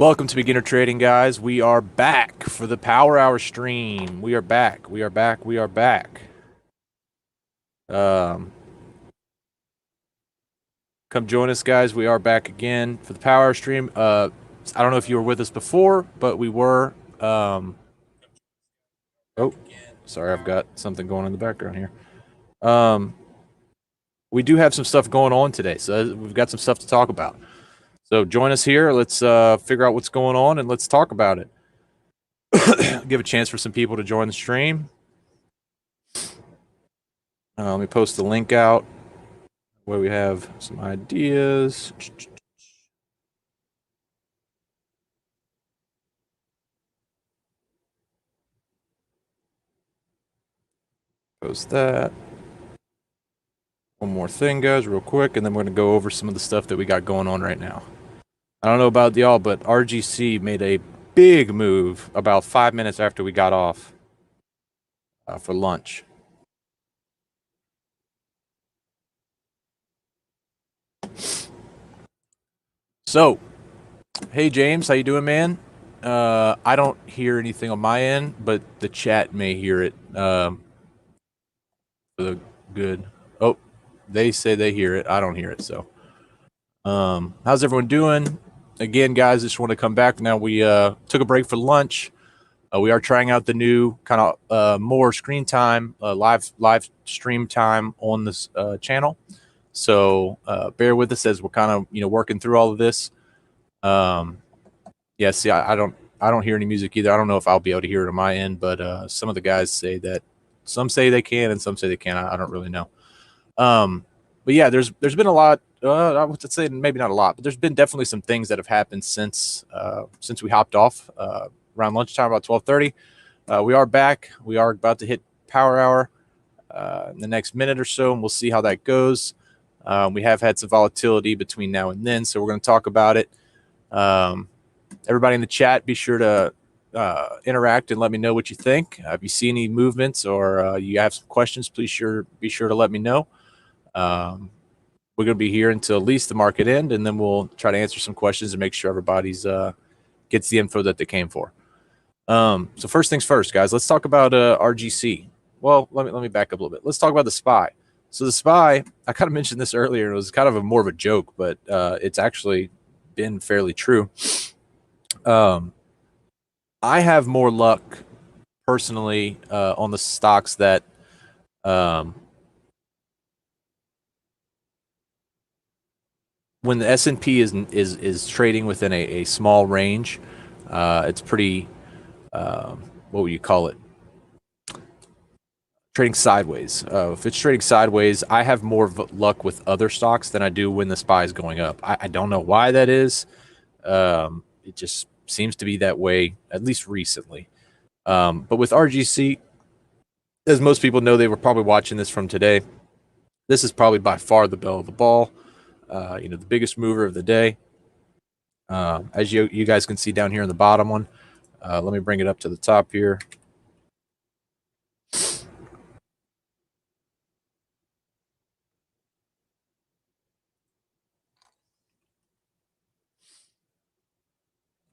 Welcome to Beginner Trading, guys. We are back for the Power Hour stream. We are back. We are back. We are back. Come join us, guys. We are back again for the Power Hour stream. I don't know if you were with us before, but we were. Oh, sorry, I've got something going in the background here. We do have some stuff going on today, so we've got some stuff to talk about. So join us here. Let's figure out what's going on and let's talk about it. Give a chance for some people to join the stream. Let me post the link out where we have some ideas. Post that. One more thing, guys, real quick, and then we're going to go over some of the stuff that we got going on right now. I don't know about y'all, but RGC made a big move about 5 minutes after we got off for lunch. So, hey James, how you doing, man? I don't hear anything on my end, but the chat may hear it. For the good. Oh, they say they hear it. I don't hear it. So, how's everyone doing? Again, guys, just want to come back. Now we took a break for lunch. We are trying out the new kind of more screen time, live stream time on this channel. So bear with us as we're kind of working through all of this. Yeah, see, I don't hear any music either. I don't know if I'll be able to hear it on my end, but some of the guys say that some say they can and some say they can't. I don't really know. But yeah, there's been a lot. I would say maybe not a lot, but there's been definitely some things that have happened since we hopped off around lunchtime, about 12:30. We are back. We are about to hit Power Hour in the next minute or so, and we'll see how that goes. We have had some volatility between now and then, so we're going to talk about it. Everybody in the chat, be sure to interact and let me know what you think. If you see any movements or you have some questions, please be sure to let me know. We're going to be here until at least the market end, and then we'll try to answer some questions and make sure everybody's gets the info that they came for. So first things first, guys, let's talk about RGC. Well, let me back up a little bit. Let's talk about the SPY. So the SPY, I kind of mentioned this earlier. It was kind of more of a joke, but it's actually been fairly true. I have more luck personally on the stocks that when the S&P is trading within a small range, it's pretty what would you call it? Trading sideways. If it's trading sideways, I have more luck with other stocks than I do when the SPY is going up. I don't know why that is. It just seems to be that way, at least recently. But with RGC, as most people know, they were probably watching this from today. This is probably by far the belle of the ball. The biggest mover of the day. As you guys can see down here in the bottom one. Let me bring it up to the top here.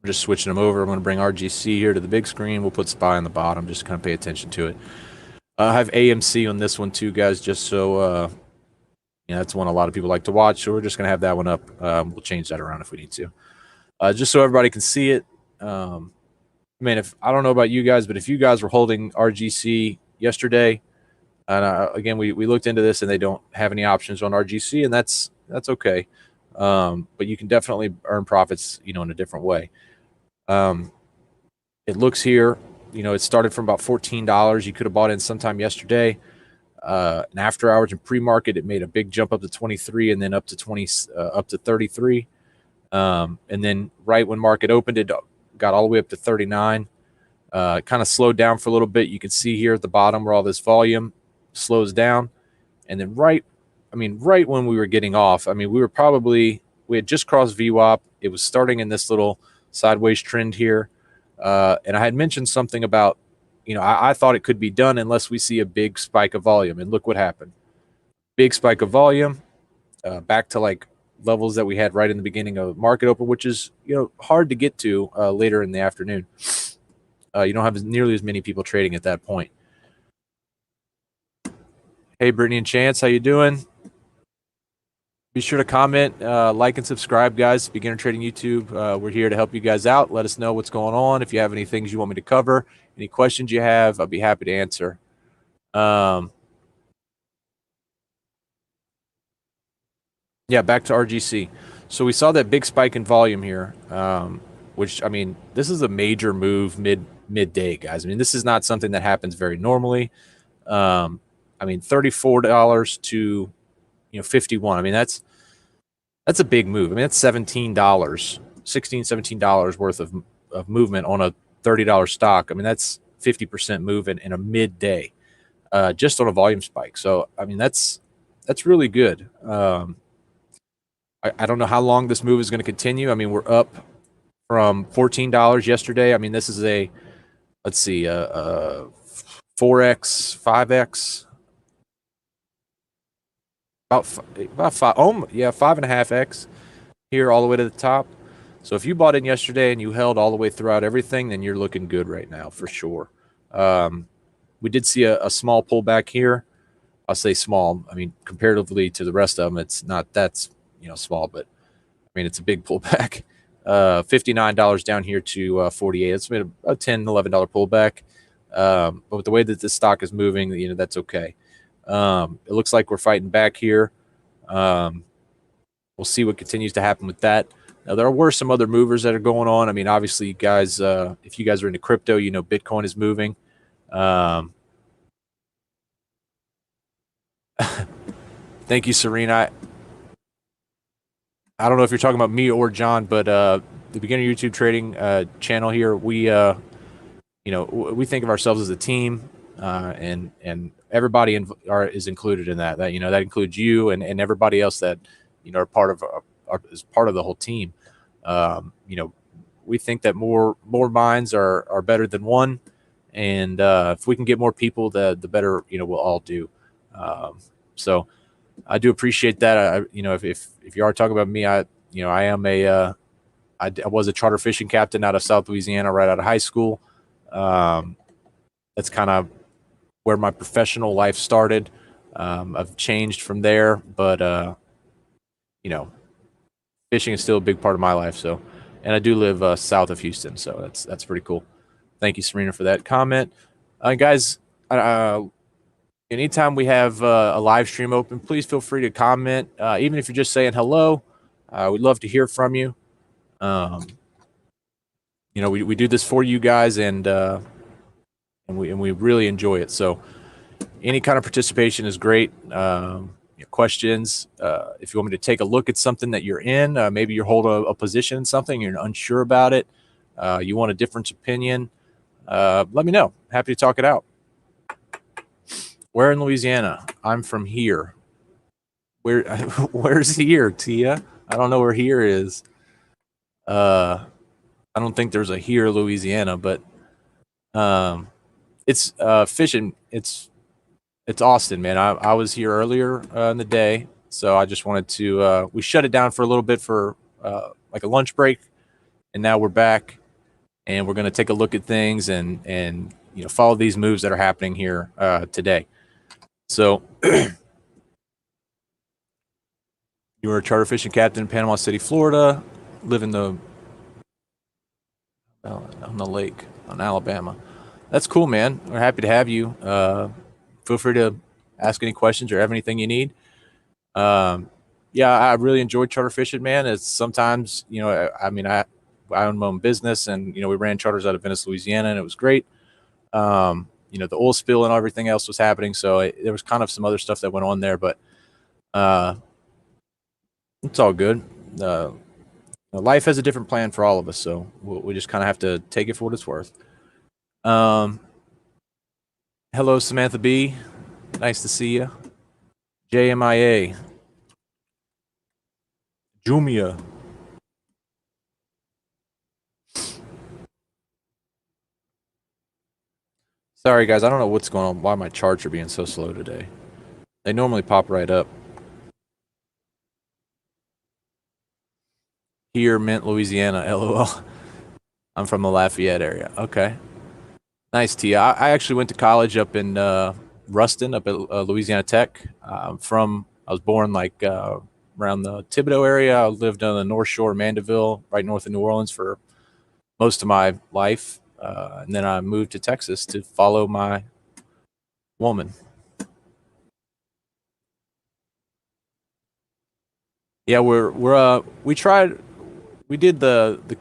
I'm just switching them over. I'm going to bring RGC here to the big screen. We'll put SPY on the bottom just to kind of pay attention to it. I have AMC on this one too, guys, just so that's one a lot of people like to watch. So we're just going to have that one up. We'll change that around if we need to. Just so everybody can see it. I mean, if I don't know about you guys, but if you guys were holding RGC yesterday, and again, we looked into this and they don't have any options on RGC, and that's okay. But you can definitely earn profits, in a different way. It looks here, it started from about $14. You could have bought in sometime yesterday. And after hours and pre-market, it made a big jump up to 23 and then up to 33. And then right when market opened, it got all the way up to 39. Kind of slowed down for a little bit. You can see here at the bottom where all this volume slows down. And then right when we were getting off, we had just crossed VWAP. It was starting in this little sideways trend here. And I had mentioned something about, I thought it could be done unless we see a big spike of volume. And look what happened. Big spike of volume, back to like levels that we had right in the beginning of market open, which is hard to get to later in the afternoon. You don't have nearly as many people trading at that point. Hey, Brittany and Chance, how you doing? Be sure to comment, like, and subscribe, guys. Beginner Trading YouTube. We're here to help you guys out. Let us know what's going on. If you have any things you want me to cover, any questions you have, I'll be happy to answer. Yeah, back to RGC. So we saw that big spike in volume here, which, I mean, this is a major move midday, guys. I mean, this is not something that happens very normally. I mean, $34 to 51. I mean, that's a big move. I mean, that's $17, $17 worth of movement on a $30 stock. I mean, that's 50% move in a midday, just on a volume spike. So, I mean, that's really good. I don't know how long this move is going to continue. I mean, we're up from $14 yesterday. I mean, this is let's see, 4x, 5x, about 5.5x here all the way to the top. So if you bought in yesterday and you held all the way throughout everything, then you're looking good right now for sure. We did see a small pullback here. I'll say small. I mean, comparatively to the rest of them, it's not that's small, but I mean, it's a big pullback. $59 down here to 48. It's been a $10, $11 pullback. But with the way that this stock is moving, that's okay. It looks like we're fighting back here. We'll see what continues to happen with that. Now, there were some other movers that are going on. I mean, obviously, guys, if you guys are into crypto, Bitcoin is moving. Thank you, Serena. I don't know if you're talking about me or John, but the Beginner YouTube Trading channel here, we we think of ourselves as a team, and everybody is included in that. That includes you and everybody else that are part of is part of the whole team. We think that more minds are better than one, and if we can get more people, the better we'll all do. So I do appreciate that. If you are talking about me, I am I was a charter fishing captain out of South Louisiana right out of high school. That's kind of where my professional life started. I've changed from there, but fishing is still a big part of my life. So, and I do live south of Houston, so that's pretty cool. Thank you, Serena, for that comment, guys. Anytime we have a live stream open, please feel free to comment. Even if you're just saying hello, we'd love to hear from you. We do this for you guys, and we really enjoy it. So any kind of participation is great. Questions. If you want me to take a look at something that you're in, maybe you hold a position in something, you're unsure about it, you want a different opinion, let me know. Happy to talk it out. Where in Louisiana? I'm from here. Where's here, Tia? I don't know where here is. I don't think there's a here, Louisiana, but it's fishing. It's Austin, man. I was here earlier in the day, so I just wanted to. We shut it down for a little bit for like a lunch break, and now we're back, and we're going to take a look at things and follow these moves that are happening here today. So, you were a charter fishing captain in Panama City, Florida, live in on the lake on Alabama. That's cool, man. We're happy to have you. Feel free to ask any questions or have anything you need. Yeah, I really enjoyed charter fishing, man. It's sometimes, I mean, I own my own business, and we ran charters out of Venice, Louisiana, and it was great. The oil spill and everything else was happening, so there was kind of some other stuff that went on there, but it's all good. Life has a different plan for all of us, so we just kind of have to take it for what it's worth. Hello, Samantha B. Nice to see you. JMIA. Jumia. Sorry, guys. I don't know what's going on. Why my charts are being so slow today. They normally pop right up. Here, Mint, Louisiana. LOL. I'm from the Lafayette area. Okay. Nice, T. I actually went to college up in Ruston, up at Louisiana Tech. I was born like around the Thibodaux area. I lived on the North Shore of Mandeville, right north of New Orleans, for most of my life. And then I moved to Texas to follow my woman. Yeah, we did the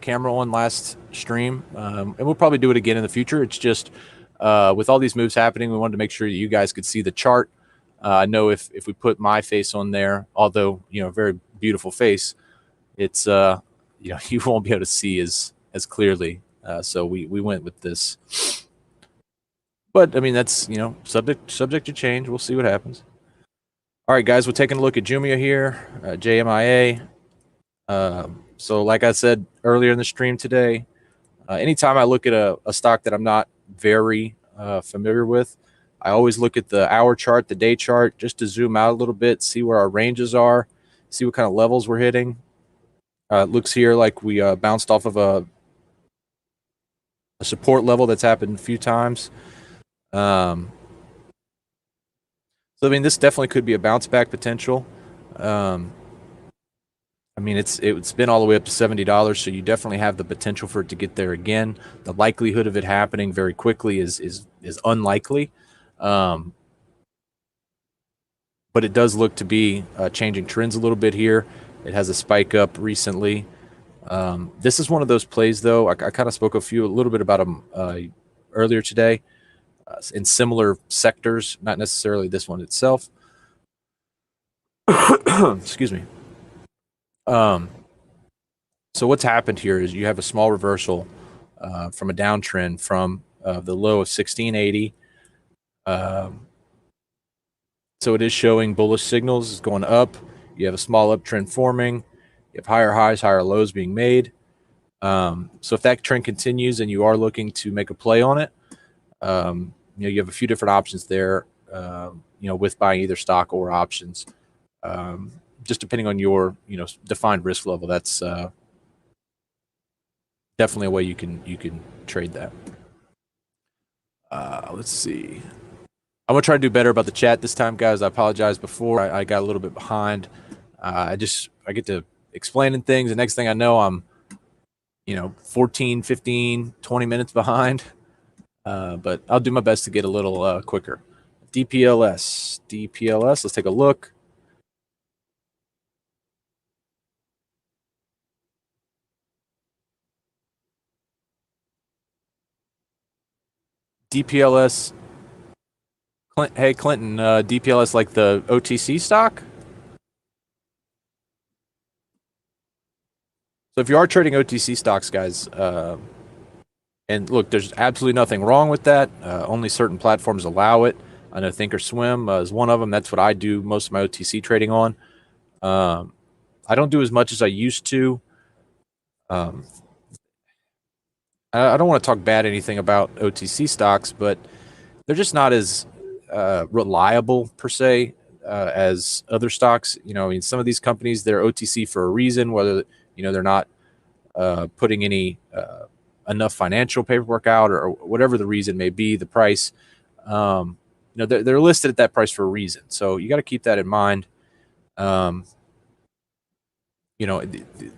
camera one last stream, and we'll probably do it again in the future. It's just with all these moves happening, we wanted to make sure that you guys could see the chart. I know if we put my face on there, although very beautiful face, it's you won't be able to see as clearly. So we went with this, but I mean that's subject to change. We'll see what happens. All right, guys, we're taking a look at Jumia here, JMIA. So like I said earlier in the stream today, anytime I look at a stock that I'm not very familiar with, I always look at the hour chart, the day chart, just to zoom out a little bit, see where our ranges are, see what kind of levels we're hitting. It looks here like we bounced off of a support level that's happened a few times. So I mean, this definitely could be a bounce back potential. I mean, it's been all the way up to $70, so you definitely have the potential for it to get there again. The likelihood of it happening very quickly is unlikely, but it does look to be changing trends a little bit here. It has a spike up recently. This is one of those plays, though. I kind of spoke a little bit about them earlier today in similar sectors, not necessarily this one itself. Excuse me. So what's happened here is you have a small reversal from a downtrend from the low of 1680. So it is showing bullish signals. It's going up. You have a small uptrend forming. You have higher highs, higher lows being made. So if that trend continues and you are looking to make a play on it, you have a few different options there, with buying either stock or options. Just depending on your, defined risk level, that's definitely a way you can trade that. Let's see. I'm gonna try to do better about the chat this time, guys. I apologize before. I got a little bit behind. I get to explaining things. The next thing I know, I'm 14, 15, 20 minutes behind. But I'll do my best to get a little quicker. DPLS. Let's take a look. DPLS. Hey, Clinton, DPLS like the OTC stock? So if you are trading OTC stocks, guys, and look, there's absolutely nothing wrong with that. Only certain platforms allow it. I know Thinkorswim is one of them. That's what I do most of my OTC trading on. I don't do as much as I used to. I don't want to talk bad anything about OTC stocks, but they're just not as reliable per se as other stocks. I mean, some of these companies, they're OTC for a reason, whether they're not putting any enough financial paperwork out or whatever the reason may be. The price, they're listed at that price for a reason, so you got to keep that in mind.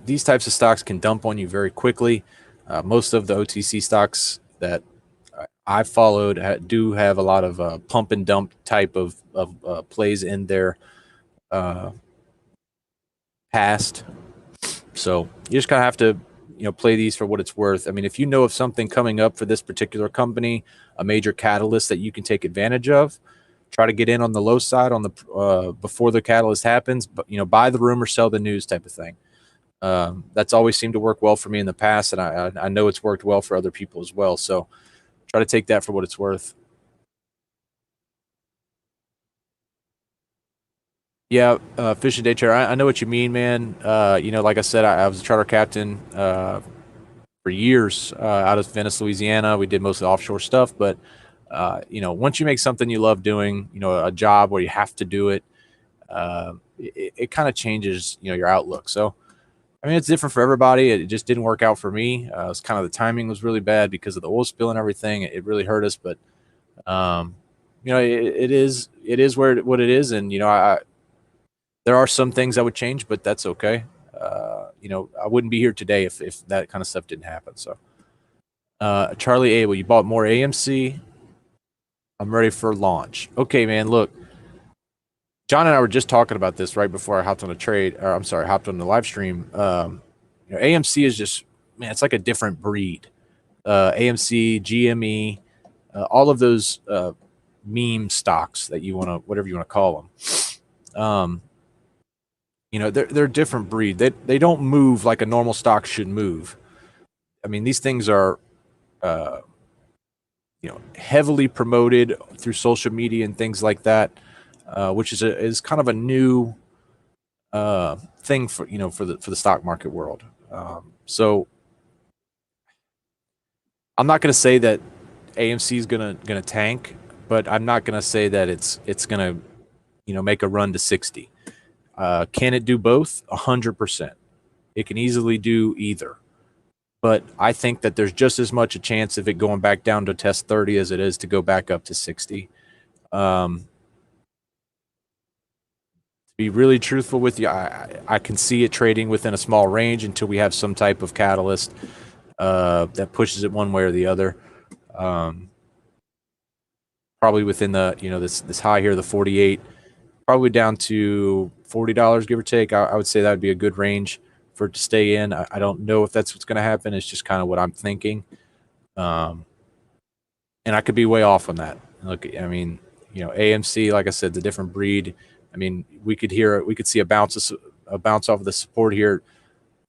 These types of stocks can dump on you very quickly. Most of the OTC stocks that I've followed do have a lot of pump and dump type of plays in their past. So you just kind of have to, play these for what it's worth. I mean, if you know of something coming up for this particular company, a major catalyst that you can take advantage of, try to get in on the low side on the before the catalyst happens. But buy the rumor, sell the news type of thing. That's always seemed to work well for me in the past, and I know it's worked well for other people as well. So try to take that for what it's worth. Yeah, fishing day trader. I know what you mean, man. Like I said, I was a charter captain for years out of Venice, Louisiana. We did most of the offshore stuff, but once you make something you love doing, a job where you have to do it, it kind of changes, your outlook. So I mean, it's different for everybody. It just didn't work out for me. It's kind of the timing was really bad because of the oil spill and everything. It really hurt us, but um, it is what it is, and there are some things I would change, but that's okay. I wouldn't be here today if that kind of stuff didn't happen. So, Charlie A, well, you bought more AMC. I'm ready for launch. Okay, man. Look, John and I were just talking about this right before I hopped on the trade, or I'm sorry, hopped on the live stream. AMC is just, man, it's like a different breed. AMC, GME, all of those meme stocks that you want to, whatever you want to call them. They're a different breed. They don't move like a normal stock should move. I mean, these things are heavily promoted through social media and things like that, which is kind of a new thing for the stock market world. So I'm not going to say that AMC is gonna tank, but I'm not going to say that it's going to make a run to 60. Can it do both? 100%. It can easily do either. But I think that there's just as much a chance of it going back down to test 30 as it is to go back up to 60. To be really truthful with you, I can see it trading within a small range until we have some type of catalyst that pushes it one way or the other. Probably within the this high here, the 48, probably down to $40, give or take. I would say that would be a good range for it to stay in. I don't know if that's what's going to happen. It's just kind of what I'm thinking. And I could be way off on that. Look, I mean, AMC, like I said, the different breed. I mean, we could see a bounce off of the support here,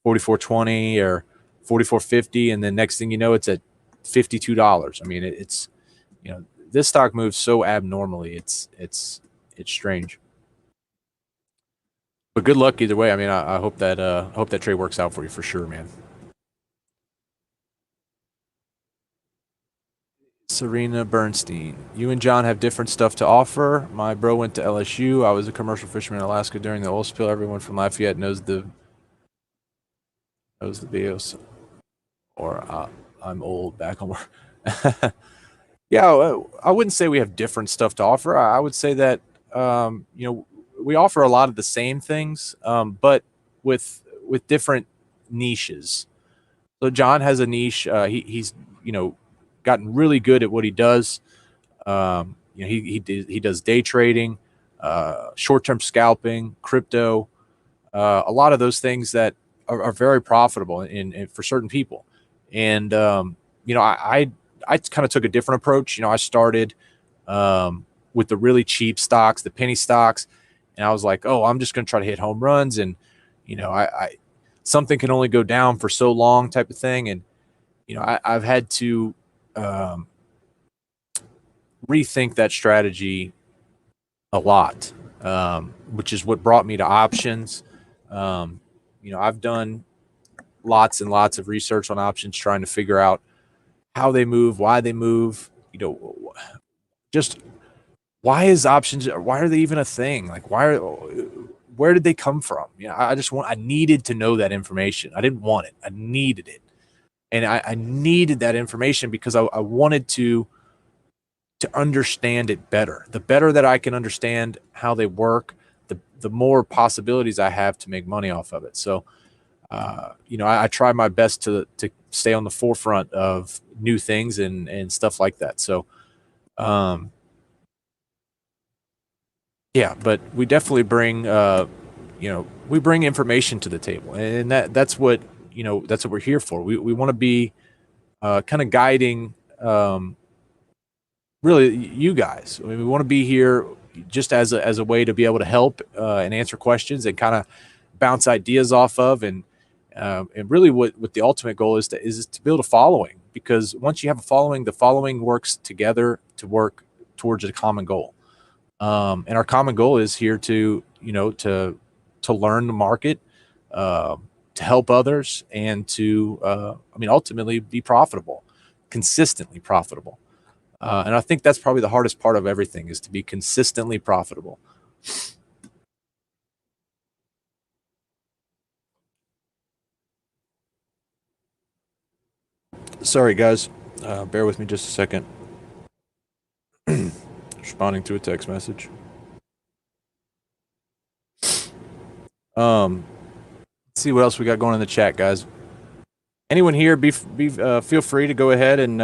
44.20 or 44.50, and then next thing you know, it's at $52. I mean, it's this stock moves so abnormally. It's strange. But good luck either way. I mean, I hope that trade works out for you for sure, man. Serena Bernstein. You and John have different stuff to offer. My bro went to LSU. I was a commercial fisherman in Alaska during the oil spill. Everyone from Lafayette knows the bios. Or I'm old back on where. Yeah, I wouldn't say we have different stuff to offer. I would say that we offer a lot of the same things, but with different niches. So John has a niche. He's gotten really good at what he does. He does day trading, short-term scalping, crypto, a lot of those things that are very profitable in for certain people. And I kind of took a different approach. I started with the really cheap stocks, the penny stocks, and I was like, oh, I'm just going to try to hit home runs, and I something can only go down for so long, type of thing. And I've had to rethink that strategy a lot, which is what brought me to options. I've done lots and lots of research on options, trying to figure out how they move, why they move, just why are they even a thing? Like, where did they come from? I needed to know that information. I didn't want it. I needed it. And I needed that information because I wanted to understand it better. The better that I can understand how they work, the more possibilities I have to make money off of it. So, I try my best to stay on the forefront of new things and stuff like that. So, yeah, but we definitely bring, we bring information to the table, and that's what we're here for. We want to be kind of guiding, really, you guys. I mean, we want to be here just as a way to be able to help and answer questions and kind of bounce ideas off of, and really what the ultimate goal is to build a following, because once you have a following, the following works together to work towards a common goal. And our common goal is here to learn the market, to help others, and to ultimately be profitable, consistently profitable. And I think that's probably the hardest part of everything, is to be consistently profitable. Sorry, guys. Bear with me just a second. Responding to a text message. Let's see what else we got going in the chat, guys. Anyone here? Feel free to go ahead and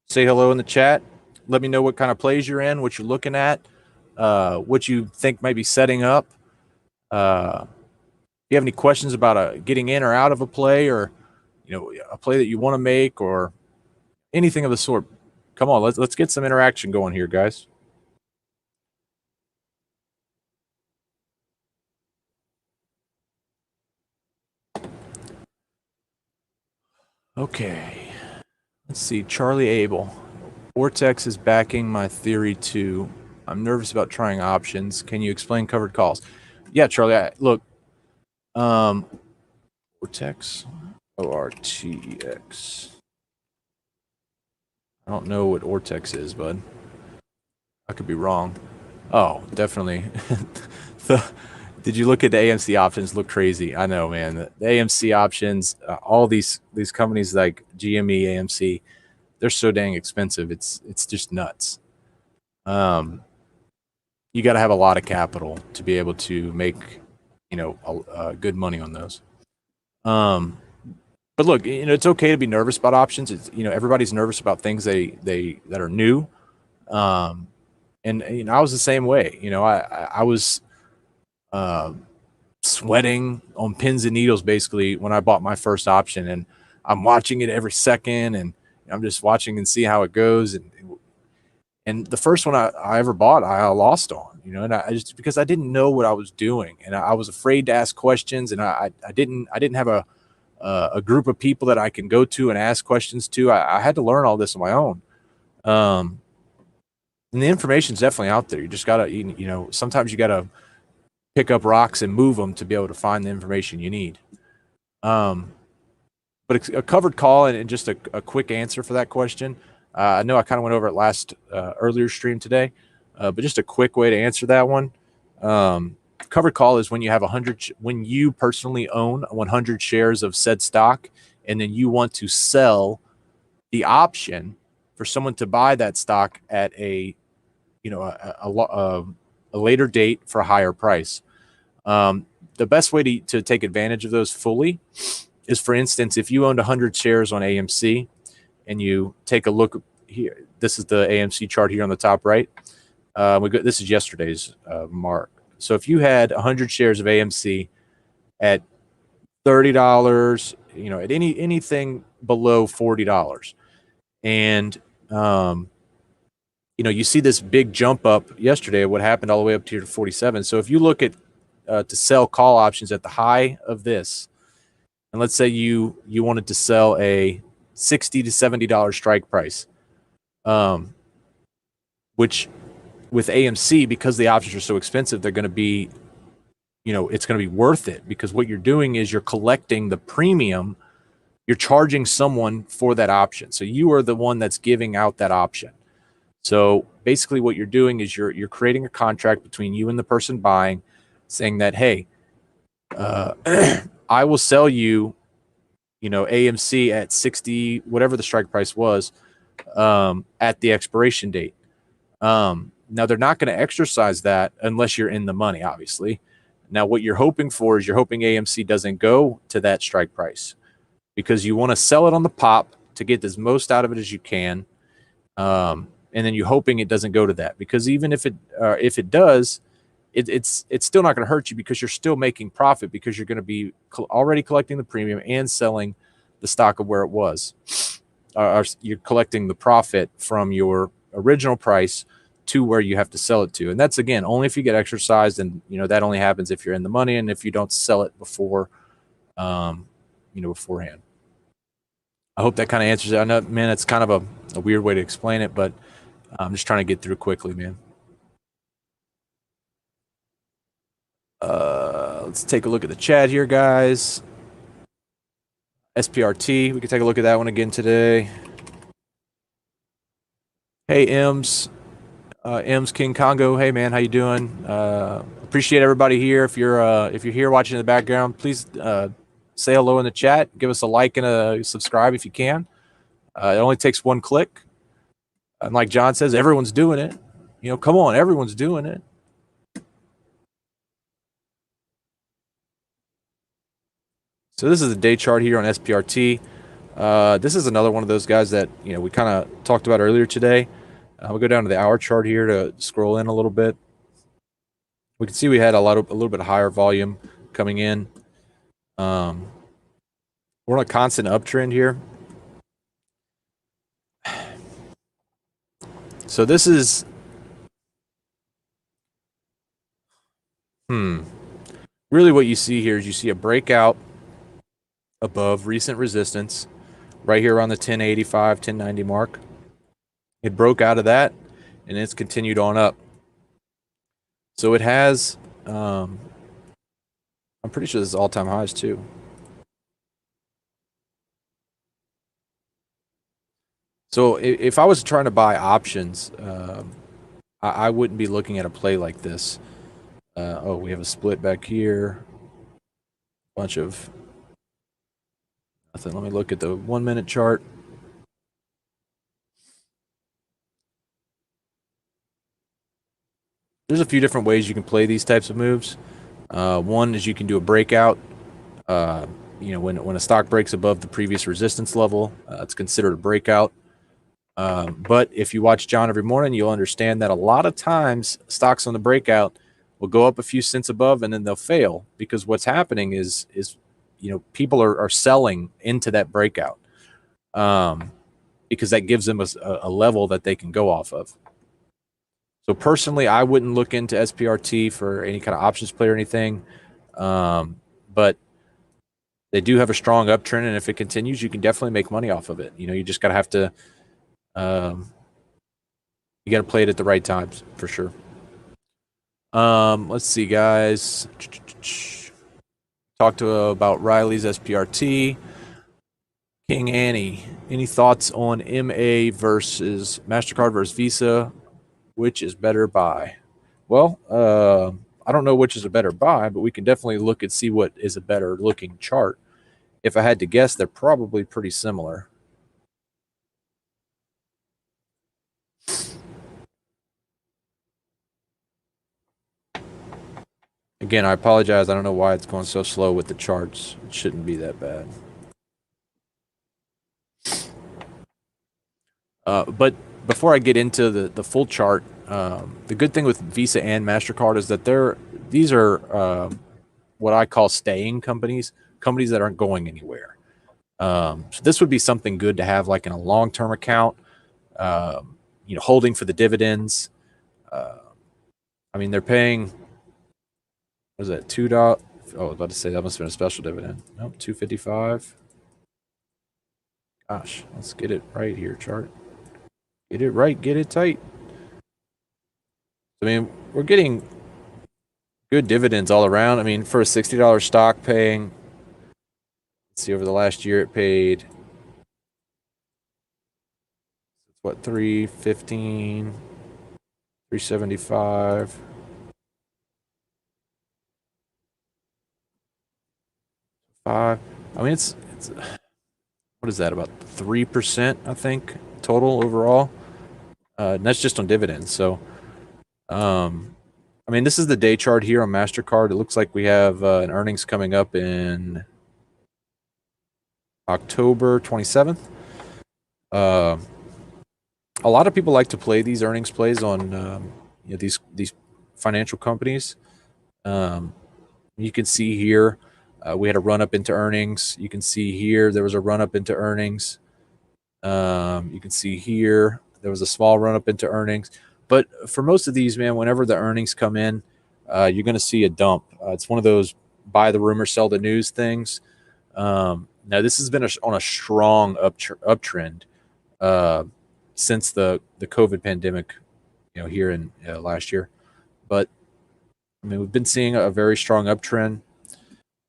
say hello in the chat. Let me know what kind of plays you're in, what you're looking at, what you think might be setting up. If you have any questions about getting in or out of a play, or a play that you want to make, or anything of the sort, come on, let's get some interaction going here, guys. Okay, let's see. Charlie Abel. Adtx is backing my theory too. I'm nervous about trying options. Can you explain covered calls? Yeah, Charlie. Look, Adtx, ORTX. I don't know what Adtx is, bud. I could be wrong. Oh, definitely. Did you look at the AMC options? Look crazy. I know, man. The AMC options, all these companies like GME, AMC, they're so dang expensive. It's just nuts. You got to have a lot of capital to be able to make, good money on those. But look, it's okay to be nervous about options. It's, everybody's nervous about things that are new. And I was the same way. I was sweating on pins and needles basically when I bought my first option, and I'm watching it every second, and I'm just watching and see how it goes. And the first one I ever bought, I lost on, and I just, because I didn't know what I was doing, and I was afraid to ask questions, and I didn't have a group of people that I can go to and ask questions to. I had to learn all this on my own. And the information's definitely out there. You just gotta, sometimes you gotta pick up rocks and move them to be able to find the information you need. But a covered call and just a quick answer for that question. I know I kind of went over it last earlier stream today, but just a quick way to answer that one. Covered call is when you have when you personally own 100 shares of said stock, and then you want to sell the option for someone to buy that stock at a later date for a higher price. The best way to take advantage of those fully is, for instance, if you owned 100 shares on AMC and you take a look here, this is the AMC chart here on the top right. This is yesterday's mark. So if you had 100 shares of AMC at $30, at anything below $40, and you see this big jump up yesterday, what happened all the way up to 47. So if you look at to sell call options at the high of this, and let's say you wanted to sell a $60 to $70 strike price, which with AMC, because the options are so expensive, they're going to be, it's going to be worth it, because what you're doing is you're collecting the premium. You're charging someone for that option. So you are the one that's giving out that option. So basically what you're doing is you're creating a contract between you and the person buying, saying that, hey, I will sell you, AMC at 60, whatever the strike price was, at the expiration date. Now they're not going to exercise that unless you're in the money, obviously. Now what you're hoping for is you're hoping AMC doesn't go to that strike price, because you want to sell it on the pop to get as most out of it as you can. And then you're hoping it doesn't go to that, because even if it does, it's still not going to hurt you, because you're still making profit, because you're going to be already collecting the premium and selling the stock of where it was. You're collecting the profit from your original price to where you have to sell it to. And that's, again, only if you get exercised, and that only happens if you're in the money and if you don't sell it before, beforehand. I hope that kind of answers it. I know, man, it's kind of a weird way to explain it, but I'm just trying to get through quickly, man. Let's take a look at the chat here, guys. SPRT, we can take a look at that one again today. Hey, Ems King Congo. Hey, man, how you doing? Appreciate everybody here. If you're here watching in the background, please say hello in the chat. Give us a like and a subscribe if you can. It only takes one click. And like John says, everyone's doing it. Come on, everyone's doing it. So this is the day chart here on SPRT. This is another one of those guys that we kind of talked about earlier today. We'll go down to the hour chart here to scroll in a little bit. We can see we had a little bit higher volume coming in. We're on a constant uptrend here. So this is really what you see here is you see a breakout above recent resistance right here around the 1085, 1090 mark. It broke out of that and it's continued on up. So it has, I'm pretty sure this is all-time highs too. So if I was trying to buy options, I wouldn't be looking at a play like this. Oh, we have a split back here. Bunch of nothing. Let me look at the 1 minute chart. There's a few different ways you can play these types of moves. One is you can do a breakout. When a stock breaks above the previous resistance level, it's considered a breakout. But if you watch John every morning, you'll understand that a lot of times stocks on the breakout will go up a few cents above and then they'll fail because what's happening is people are selling into that breakout because that gives them a level that they can go off of. So personally, I wouldn't look into SPRT for any kind of options play or anything, but they do have a strong uptrend, and if it continues, you can definitely make money off of it. You just gotta have to, you gotta play it at the right times for sure. Let's see, guys. Talk about Riley's SPRT. King Annie, any thoughts on MA versus MasterCard versus Visa? Which is better buy? Well, I don't know which is a better buy, but we can definitely look and see what is a better looking chart. If I had to guess, they're probably pretty similar. Again, I apologize. I don't know why it's going so slow with the charts. It shouldn't be that bad. But before I get into the full chart, the good thing with Visa and MasterCard is that these are what I call staying companies that aren't going anywhere. So this would be something good to have like in a long-term account, holding for the dividends. I mean, they're paying, what is that, $2? Oh, I was about to say that must have been a special dividend. Nope, $2.55. Gosh, let's get it right here, chart. Get it right, get it tight. I mean, we're getting good dividends all around. I mean, for a $60 stock paying, let's see, over the last year it paid, what, $3.15, $3.75. I mean, it's what is that, about 3%, I think, total overall. And that's just on dividends. So, I mean, this is the day chart here on MasterCard. It looks like we have an earnings coming up in October 27th. A lot of people like to play these earnings plays on these financial companies. You can see here we had a run up into earnings. You can see here there was a run up into earnings. You can see here there was a small run up into earnings. But for most of these, man, whenever the earnings come in, you're going to see a dump. It's one of those buy the rumor, sell the news things. Now, this has been on a strong uptrend since the COVID pandemic, here in last year. But I mean, we've been seeing a very strong uptrend.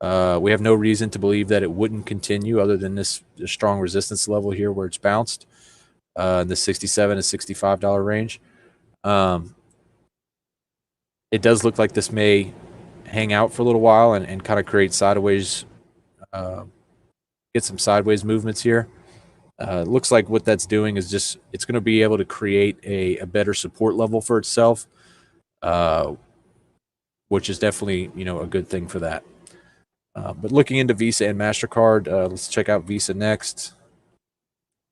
We have no reason to believe that it wouldn't continue other than this strong resistance level here where it's bounced in the $67 to $65 range. It does look like this may hang out for a little while and kind of create sideways uh, get some sideways movements here. It looks like what that's doing is just it's going to be able to create a better support level for itself, uh, which is definitely a good thing for that. But looking into Visa and Mastercard, let's check out Visa next.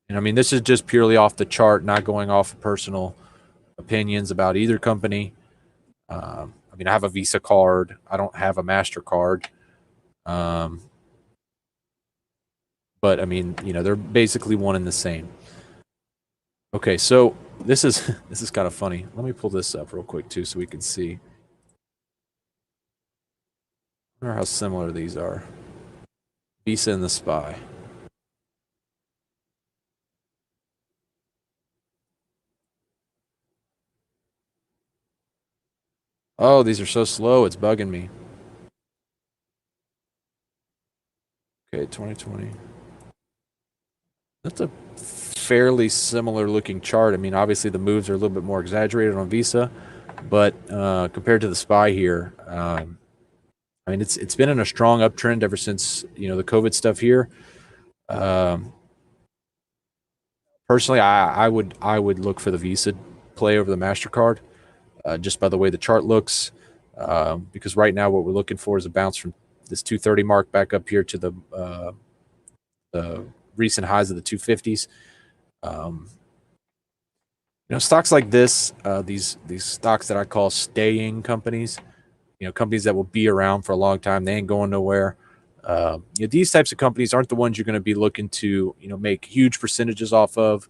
And I mean, this is just purely off the chart, not going off of personal opinions about either company. I mean, I have a Visa card. I don't have a Mastercard. Um, but I mean, they're basically one and the same. Okay, so this is this is kind of funny. Let me pull this up real quick too, so we can see. I wonder how similar these are. Visa and the Spy. Oh, these are so slow. It's bugging me. Okay, 2020. That's a fairly similar looking chart. I mean, obviously the moves are a little bit more exaggerated on Visa, but compared to the Spy here, I mean it's been in a strong uptrend ever since the COVID stuff here. Um, Personally, I would look for the Visa play over the Mastercard, just by the way the chart looks. Because right now what we're looking for is a bounce from this 230 mark back up here to the recent highs of the 250s. Um, stocks like this, these stocks that I call staying companies, companies that will be around for a long time, they ain't going nowhere. These types of companies aren't the ones you're going to be looking to, make huge percentages off of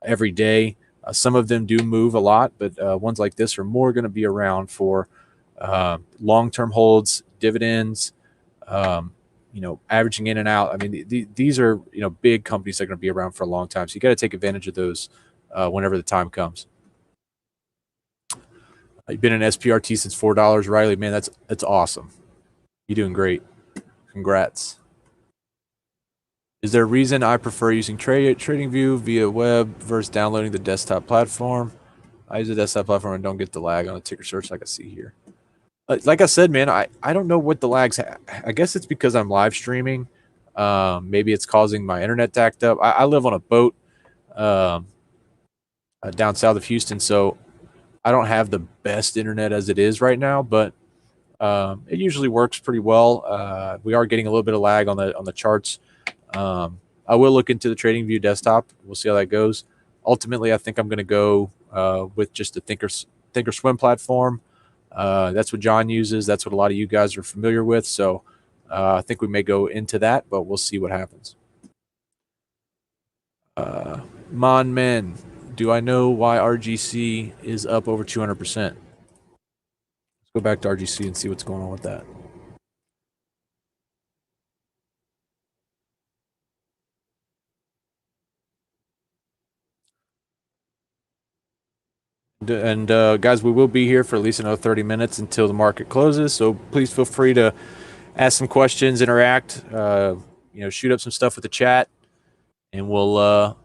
every day. Some of them do move a lot, but ones like this are more going to be around for long-term holds, dividends, averaging in and out. I mean, these are big companies that are going to be around for a long time. So you got to take advantage of those whenever the time comes. You've been in SPRT since $4, Riley. Man, that's awesome. You're doing great. Congrats. Is there a reason I prefer using TradingView via web versus downloading the desktop platform? I use the desktop platform and don't get the lag on a ticker search like I see here. Like I said, man, I don't know what the lags. I guess it's because I'm live streaming. Maybe it's causing my internet to act up. I live on a boat um, down south of Houston, so I don't have the best internet as it is right now, but it usually works pretty well. We are getting a little bit of lag on the charts. I will look into the TradingView desktop. We'll see how that goes. Ultimately, I think I'm going to go with just the Thinkorswim platform. That's what John uses. That's what a lot of you guys are familiar with. So I think we may go into that, but we'll see what happens. Mon Men, do I know why RGC is up over 200%? Let's go back to RGC and see what's going on with that. And guys, we will be here for at least another 30 minutes until the market closes. So please feel free to ask some questions, interact, shoot up some stuff with the chat, and I'll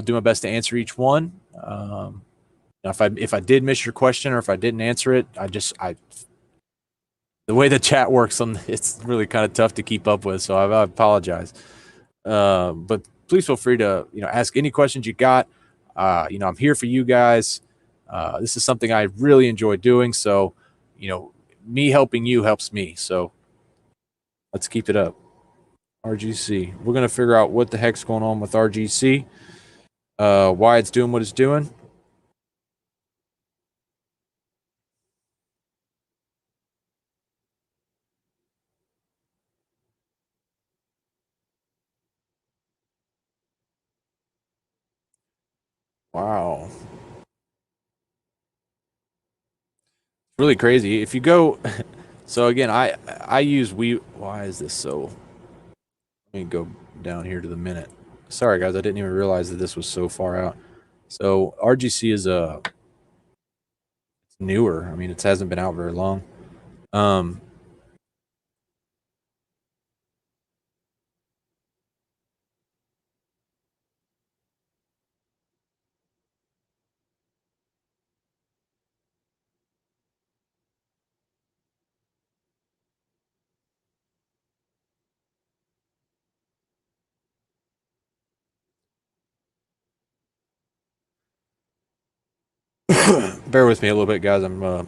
do my best to answer each one. Now, if I did miss your question or if I didn't answer it, I the way the chat works it's really kind of tough to keep up with, so I apologize. But please feel free to ask any questions you got. I'm here for you guys. This is something I really enjoy doing, so me helping you helps me. So let's keep it up. RGC. We're gonna figure out what the heck's going on with RGC, why it's doing what it's doing. Wow, really crazy. If you go, so again, I use we. Why is this so? Let me go down here to the minute. Sorry guys, I didn't even realize that this was so far out. So RGC is it's newer. I mean, it hasn't been out very long. Um, Bear with me a little bit, guys. I'm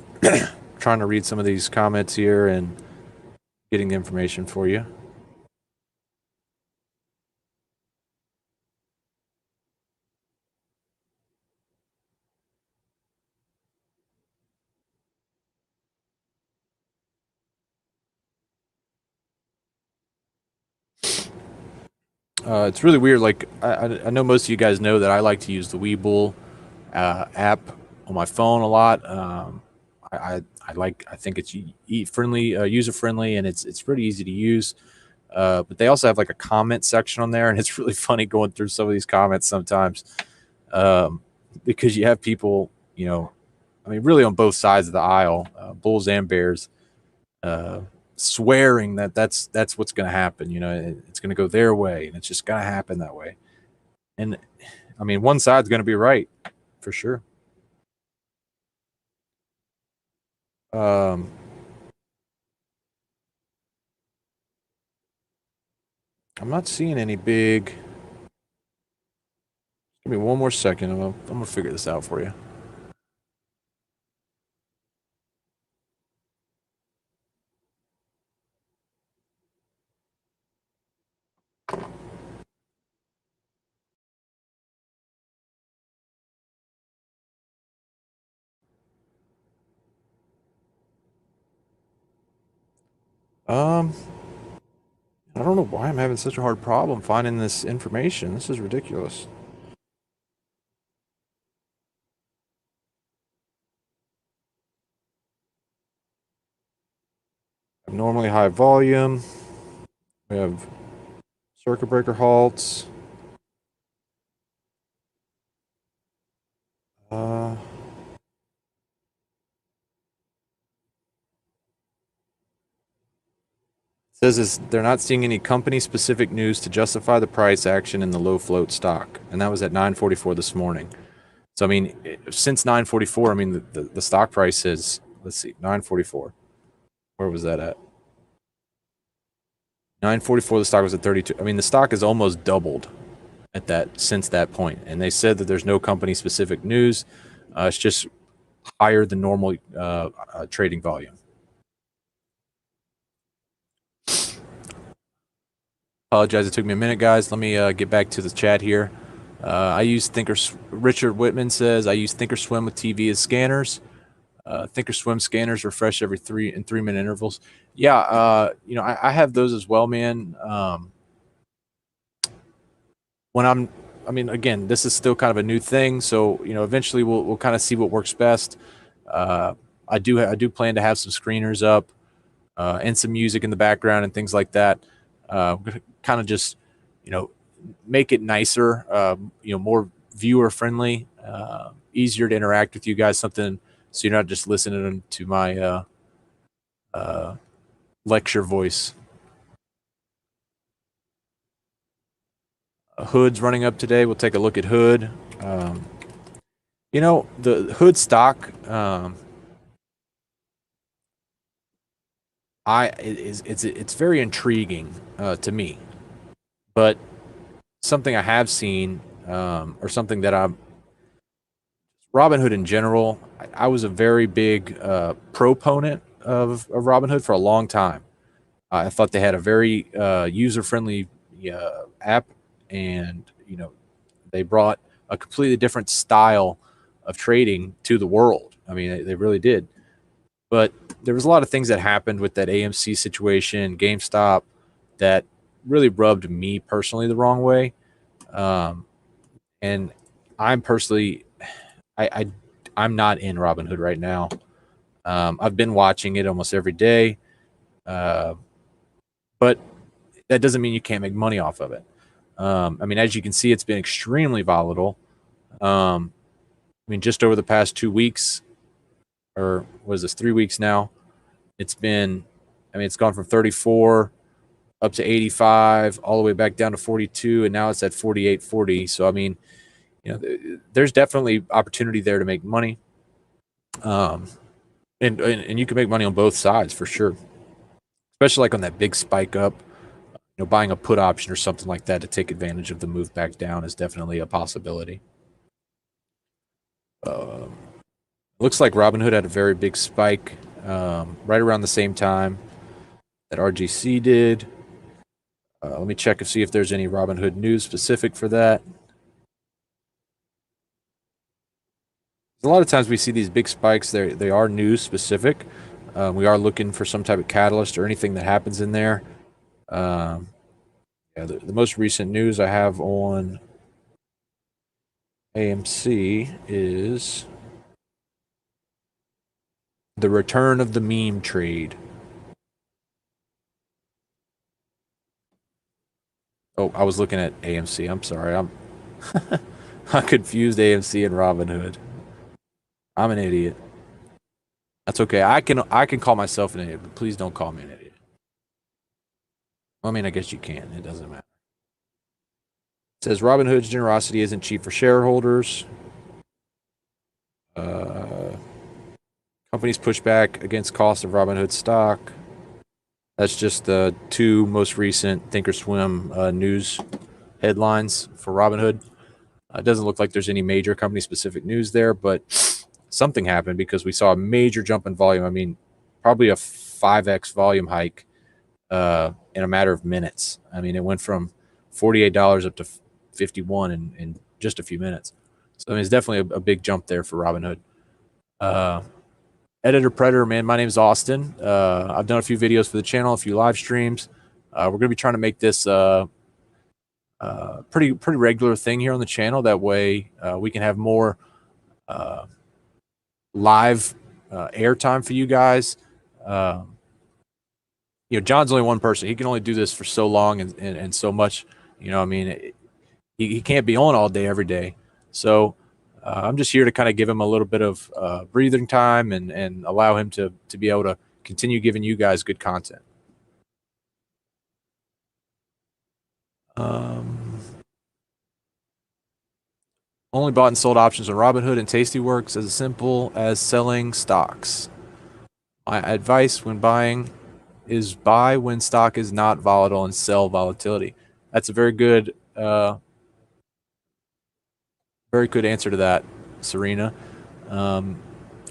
trying to read some of these comments here and getting the information for you. It's really weird. Like I know most of you guys know that I like to use the Webull app on my phone a lot. I think it's friendly, user friendly, and it's pretty easy to use. But they also have like a comment section on there, and it's really funny going through some of these comments sometimes, um, because you have people, I mean, really on both sides of the aisle, Bulls and Bears, uh, swearing that that's what's going to happen. It's going to go their way, and it's just going to happen that way. And I mean, one side's going to be right for sure. Um, I'm not seeing any big. Give me one more second. I'm gonna figure this out for you. Um, I don't know why I'm having such a hard problem finding this information. This is ridiculous. Normally high volume. We have circuit breaker halts. Uh, says is they're not seeing any company specific news to justify the price action in the low float stock, and that was at 9:44 this morning. So I mean, since 9:44, I mean the stock price is, let's see, 9:44. Where was that at? 9:44. The stock was at 32. I mean, the stock has almost doubled at that since that point, and they said that there's no company specific news. It's just higher than normal trading volume. Apologize, it took me a minute, guys. Let me get back to the chat here. I use Richard Whitman says I use Thinkorswim with TV as scanners. Thinkorswim scanners refresh every 3 minute intervals. Yeah, I have those as well, man. When I mean, again, this is still kind of a new thing, so eventually we'll kind of see what works best. Uh, I do plan to have some screeners up and some music in the background and things like that. Kind of just you know make it nicer, more viewer friendly, easier to interact with you guys. Something so you're not just listening to my uh, lecture voice. Hood's running up today. We'll take a look at Hood. Um, the Hood stock. It's very intriguing to me, but something I have seen, or something that I'm Robinhood in general. I was a very big proponent of Robinhood for a long time. I thought they had a very user friendly app, and they brought a completely different style of trading to the world. I mean, they really did. But there was a lot of things that happened with that AMC situation, GameStop, that really rubbed me personally the wrong way. Um, and I'm personally, I, I I'm not in Robinhood right now. I've been watching it almost every day, uh, but that doesn't mean you can't make money off of it. I mean, as you can see, it's been extremely volatile. Um, I mean, just over the past 2 weeks, or was this 3 weeks now? It's been, I mean, it's gone from 34 up to 85, all the way back down to 42, and now it's at 48.40. So, I mean, there's definitely opportunity there to make money, um, and you can make money on both sides for sure, especially like on that big spike up. Buying a put option or something like that to take advantage of the move back down is definitely a possibility. Um, Looks like Robinhood had a very big spike right around the same time that RGC did. Let me check and see if there's any Robinhood news specific for that. A lot of times we see these big spikes. They are news specific. We are looking for some type of catalyst or anything that happens in there. Um, yeah, the most recent news I have on AMC is the return of the meme trade. Oh, I was looking at AMC. I'm sorry. I confused AMC and Robinhood. I'm an idiot. That's okay. I can call myself an idiot, but please don't call me an idiot. I mean, I guess you can. It doesn't matter. It says Robinhood's generosity isn't cheap for shareholders. Companies push back against cost of Robinhood stock. That's just the two most recent Thinkorswim news headlines for Robinhood. It doesn't look like there's any major company specific news there, but something happened because we saw a major jump in volume. I mean, probably a 5x volume hike in a matter of minutes. I mean, it went from $48 up to 51 in just a few minutes. So I mean, it's definitely a big jump there for Robinhood. Editor Predator, man, my name is Austin. I've done a few videos for the channel, a few live streams. We're going to be trying to make this pretty regular thing here on the channel. That way we can have more live airtime for you guys. John's only one person. He can only do this for so long and so much. I mean, he can't be on all day every day. So I'm just here to kind of give him a little bit of breathing time and allow him to be able to continue giving you guys good content. Only bought and sold options on Robinhood and Tastyworks as simple as selling stocks. My advice when buying is buy when stock is not volatile and sell volatility. That's a very good answer to that, Serena.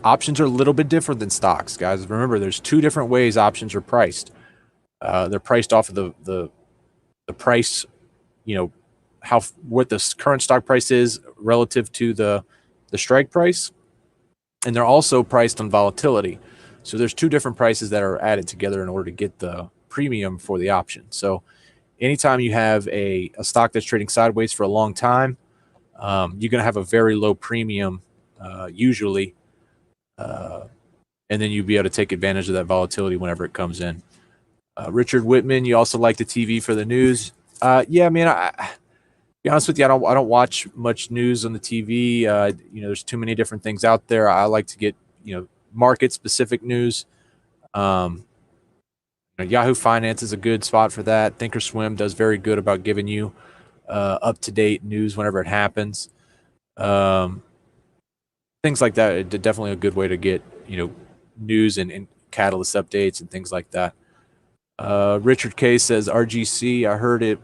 Options are a little bit different than stocks, guys. Remember, there's two different ways options are priced. They're priced off of the price, what the current stock price is relative to the strike price, and they're also priced on volatility. So there's two different prices that are added together in order to get the premium for the option. So anytime you have a stock that's trading sideways for a long time, you're going to have a very low premium usually, and then you'll be able to take advantage of that volatility whenever it comes in. Richard Whitman, you also like the TV for the news? Yeah, man. I be honest with you, I don't watch much news on the TV. There's too many different things out there. I like to get market specific news. Yahoo Finance is a good spot for that. Thinkorswim does very good about giving you up to date news whenever it happens. Things like that. Definitely a good way to get news and catalyst updates and things like that. Richard K says RGC. I heard it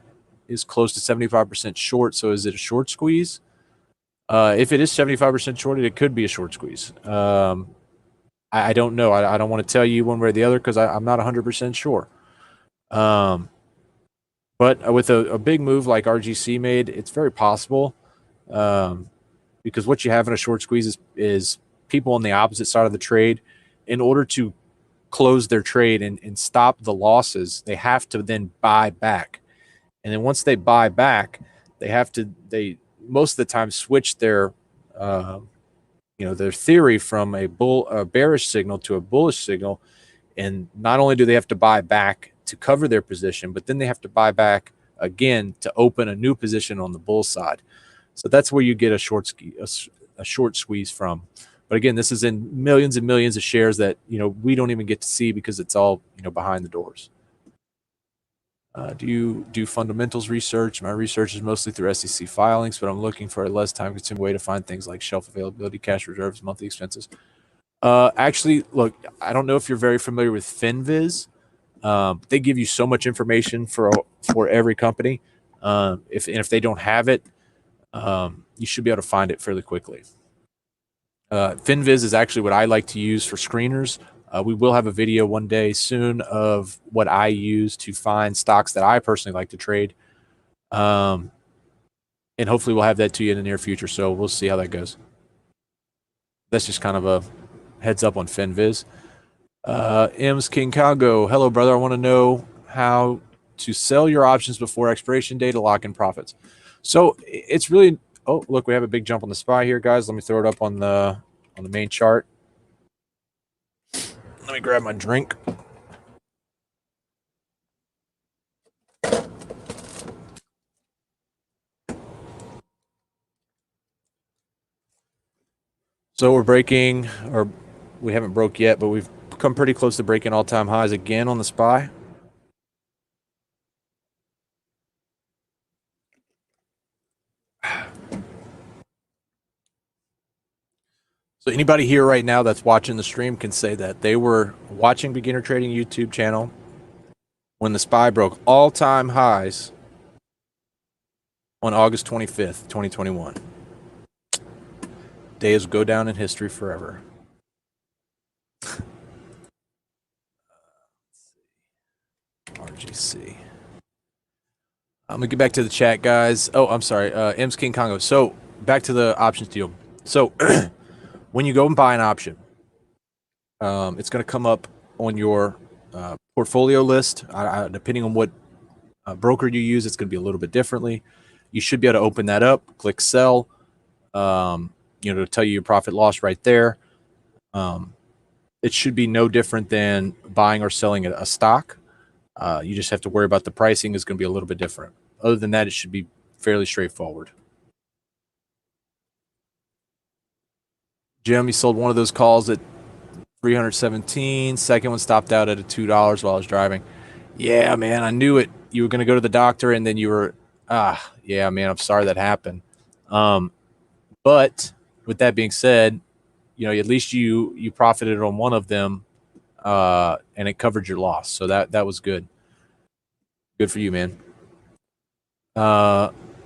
is close to 75% short. So is it a short squeeze? If it is 75% shorted, it could be a short squeeze. I don't know. I don't want to tell you one way or the other because I'm not 100% sure. But with a big move like RGC made, it's very possible. Because what you have in a short squeeze is people on the opposite side of the trade. In order to close their trade and stop the losses, they have to then buy back. And then once they buy back, they most of the time switch their their theory from a bearish signal to a bullish signal. And not only do they have to buy back to cover their position, but then they have to buy back again to open a new position on the bull side. So that's where you get a short squeeze from. But again, this is in millions and millions of shares that we don't even get to see because it's all behind the doors. Do you do fundamentals research? My research is mostly through SEC filings, but I'm looking for a less time-consuming way to find things like shelf availability, cash reserves, monthly expenses. Actually, look, I don't know if you're very familiar with FinViz. They give you so much information for every company. If they don't have it, you should be able to find it fairly quickly. FinViz is actually what I like to use for screeners. We will have a video one day soon of what I use to find stocks that I personally like to trade. And hopefully we'll have that to you in the near future. So we'll see how that goes. That's just kind of a heads up on FinViz. M's King Congo. Hello, brother. I want to know how to sell your options before expiration day to lock in profits. So it's really, oh, look, we have a big jump on the SPY here, guys. Let me throw it up on the main chart. Let me grab my drink. So we're breaking, or we haven't broke yet, but we've come pretty close to breaking all-time highs again on the SPY. So anybody here right now that's watching the stream can say that they were watching Beginner Trading YouTube channel when the SPY broke all-time highs on August 25th, 2021. Days go down in history forever. RGC. I'm going to get back to the chat, guys. Oh, I'm sorry. M's King Congo. So back to the options deal. So when you go and buy an option, it's going to come up on your portfolio list. Depending on what broker you use, it's going to be a little bit differently. You should be able to open that up, click sell, to tell you your profit loss right there. It should be no different than buying or selling a stock. You just have to worry about the pricing is going to be a little bit different. Other than that, it should be fairly straightforward. Jim, you sold one of those calls at 317. Second one stopped out at a $2 while I was driving. Yeah, man, I knew it. You were going to go to the doctor, and then you were, yeah, man, I'm sorry that happened. But with that being said, at least you profited on one of them, and it covered your loss. So that was good. Good for you, man.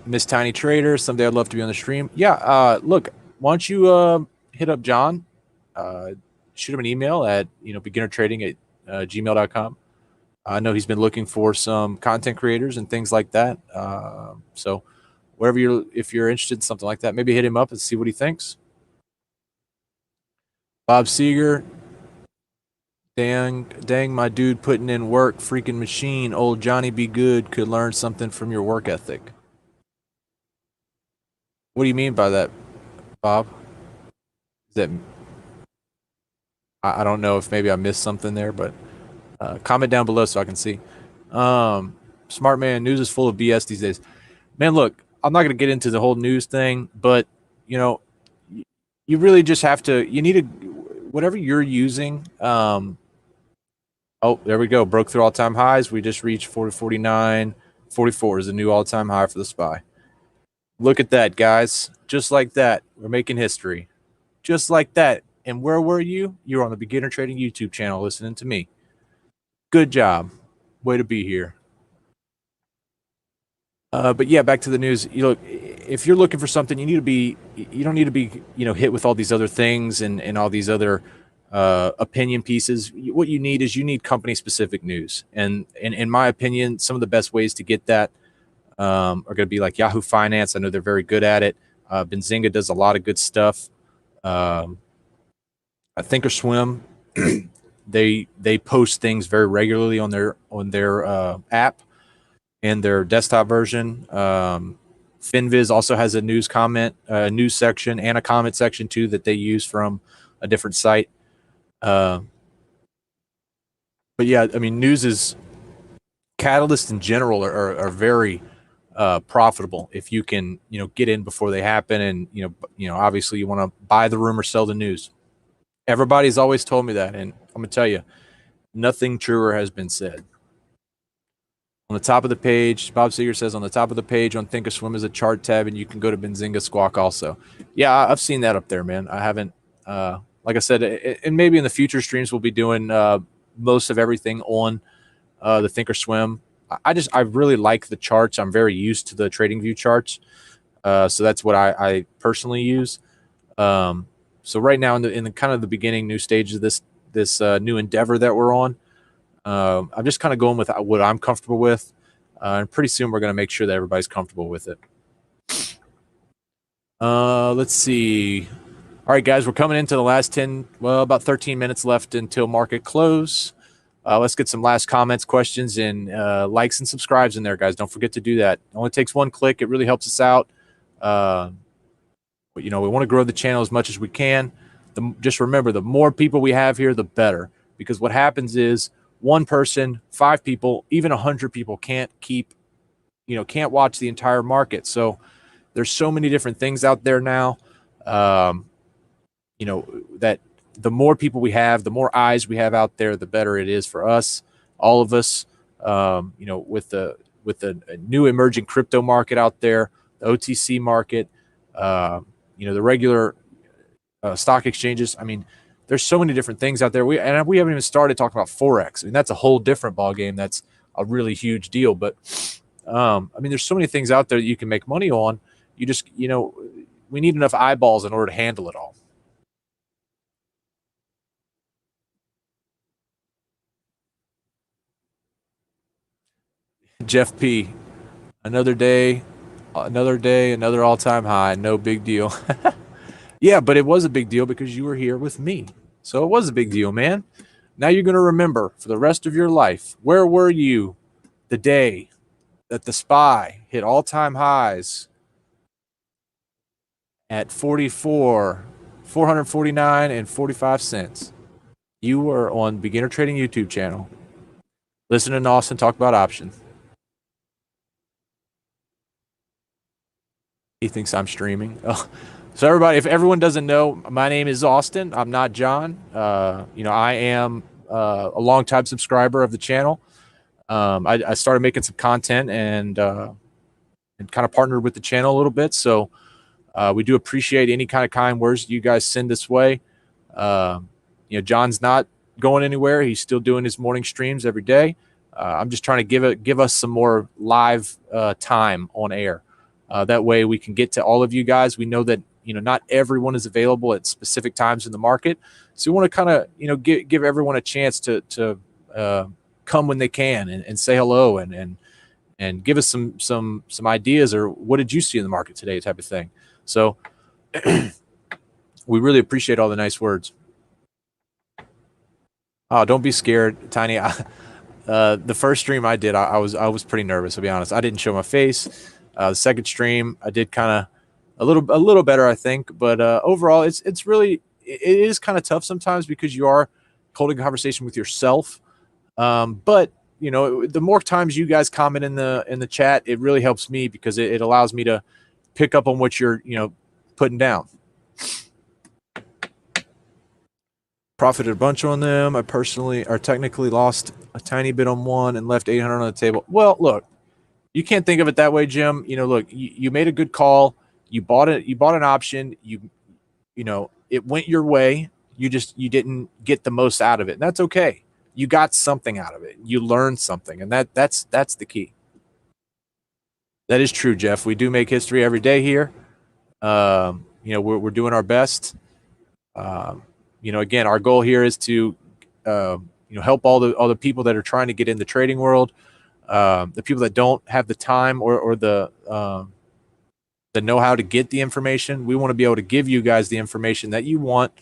Miss Tiny Trader, someday I'd love to be on the stream. Yeah, look, why don't you hit up John, shoot him an email at beginnertrading@gmail.com. I know he's been looking for some content creators and things like that. So if you're interested in something like that, maybe hit him up and see what he thinks. Bob Seeger, dang, my dude putting in work, freaking machine. Old Johnny Be Good could learn something from your work ethic. What do you mean by that, Bob? Is that, I don't know if maybe I missed something there, but comment down below so I can see. Smart man, news is full of BS these days. Man, look, I'm not going to get into the whole news thing, but you really just have to. You need to, whatever you're using. Oh, there we go. Broke through all-time highs. We just reached 40.49. 44 is a new all-time high for the SPY. Look at that, guys. Just like that, we're making history. Just like that. And where were you? You were on the Beginner Trading YouTube channel listening to me. Good job. Way to be here. But yeah, back to the news. If you're looking for something, you don't need to be, hit with all these other things and all these other opinion pieces. What you need company specific news. And in my opinion, some of the best ways to get that are going to be like Yahoo Finance. I know they're very good at it. Benzinga does a lot of good stuff. I Thinkorswim, they post things very regularly on their app and their desktop version. FinViz also has a news section and a comment section too that they use from a different site. But yeah, I mean, catalysts in general are very profitable if you can, get in before they happen. And, obviously you want to buy the rumor, sell the news. Everybody's always told me that. And I'm going to tell you, nothing truer has been said. On the top of the page, Bob Seeger says on the top of the page on Thinkorswim is a chart tab, and you can go to Benzinga Squawk also. Yeah, I've seen that up there, man. I haven't, like I said, and maybe in the future streams we'll be doing most of everything on the Thinkorswim. I really like the charts. I'm very used to the TradingView charts, so that's what I personally use. So right now in the kind of the beginning, new stage of this new endeavor that we're on, I'm just kind of going with what I'm comfortable with, and pretty soon we're going to make sure that everybody's comfortable with it. Let's see. All right, guys, we're coming into the last 10, well, about 13 minutes left until market close. Let's get some last comments, questions, and likes and subscribes in there, guys. Don't forget to do that. It only takes one click. It really helps us out. But, we want to grow the channel as much as we can. Just remember, the more people we have here, the better. Because what happens is one person, 5 people, even 100 people can't watch the entire market. So there's so many different things out there now. That the more people we have, the more eyes we have out there, the better it is for us, all of us. With the new emerging crypto market out there, the OTC market, the regular stock exchanges. I mean, there's so many different things out there. We haven't even started talking about Forex. I mean, that's a whole different ball game. That's a really huge deal. But there's so many things out there that you can make money on. You just, we need enough eyeballs in order to handle it all. Jeff P. Another day, another all-time high. No big deal. Yeah, but it was a big deal because you were here with me. So it was a big deal, man. Now you're going to remember for the rest of your life, where were you the day that the SPY hit all-time highs at 449 and 45 cents? You were on Beginner Trading YouTube channel. Listening to Austin talk about options. He thinks I'm streaming. Oh. So everybody, if everyone doesn't know, my name is Austin. I'm not John. I am a long-time subscriber of the channel. I started making some content and kind of partnered with the channel a little bit. So we do appreciate any kind of kind words you guys send this way. John's not going anywhere. He's still doing his morning streams every day. I'm just trying to give us some more live time on air. That way we can get to all of you guys. We know that not everyone is available at specific times in the market, so we want to kind of give everyone a chance to come when they can and say hello and give us some ideas, or what did you see in the market today, type of thing. So we really appreciate all the nice words. Oh, don't be scared, Tiny. The first stream I did, I was pretty nervous, to be honest. I didn't show my face. The second stream, I did kind of a little better, I think. But overall, it is kind of tough sometimes because you are holding a conversation with yourself. But the more times you guys comment in the chat, it really helps me because it allows me to pick up on what you're putting down. Profited a bunch on them. I technically lost a tiny bit on one and left 800 on the table. Well, look, you can't think of it that way, Jim. Look, you made a good call. You bought it. You bought an option. It went your way. You didn't get the most out of it. And that's okay. You got something out of it. You learned something, and that's the key. That is true, Jeff. We do make history every day here. We're doing our best. Again, our goal here is to help all the people that are trying to get in the trading world, the people that don't have the time or the know-how to get the information. We want to be able to give you guys the information that you want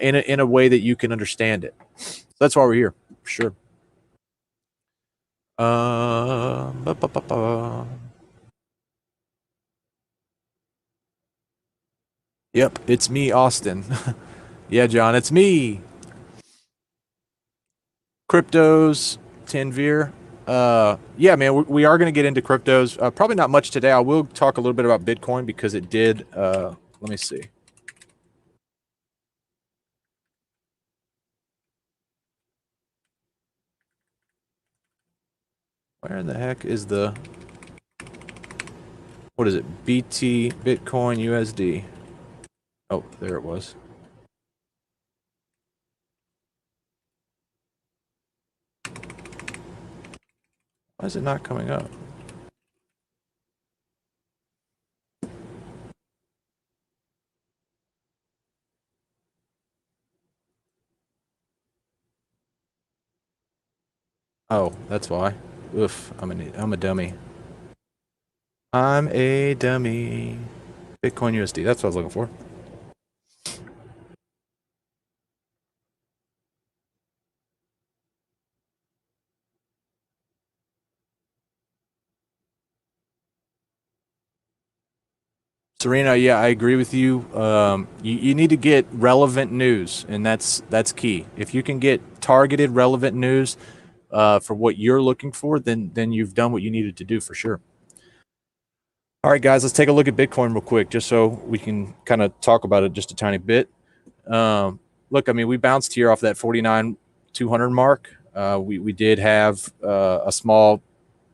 in a way that you can understand it. So that's why we're here, for sure. Yep, it's me, Austin. Yeah, John, it's me. Cryptos, Tanvir. Yeah, man, we are going to get into cryptos. Probably not much today. I will talk a little bit about Bitcoin because it did. Let me see. Where in the heck is what is it? BT, Bitcoin, USD. Oh, there it was. Why is it not coming up? Oh, that's why. Oof, I'm a dummy. I'm a dummy. Bitcoin USD. That's what I was looking for. Serena, yeah, I agree with you. You need to get relevant news, and that's key. If you can get targeted, relevant news for what you're looking for, then you've done what you needed to do for sure. All right, guys, let's take a look at Bitcoin real quick, just so we can kind of talk about it just a tiny bit. Look, I mean, we bounced here off that 49,200 mark. We did have a small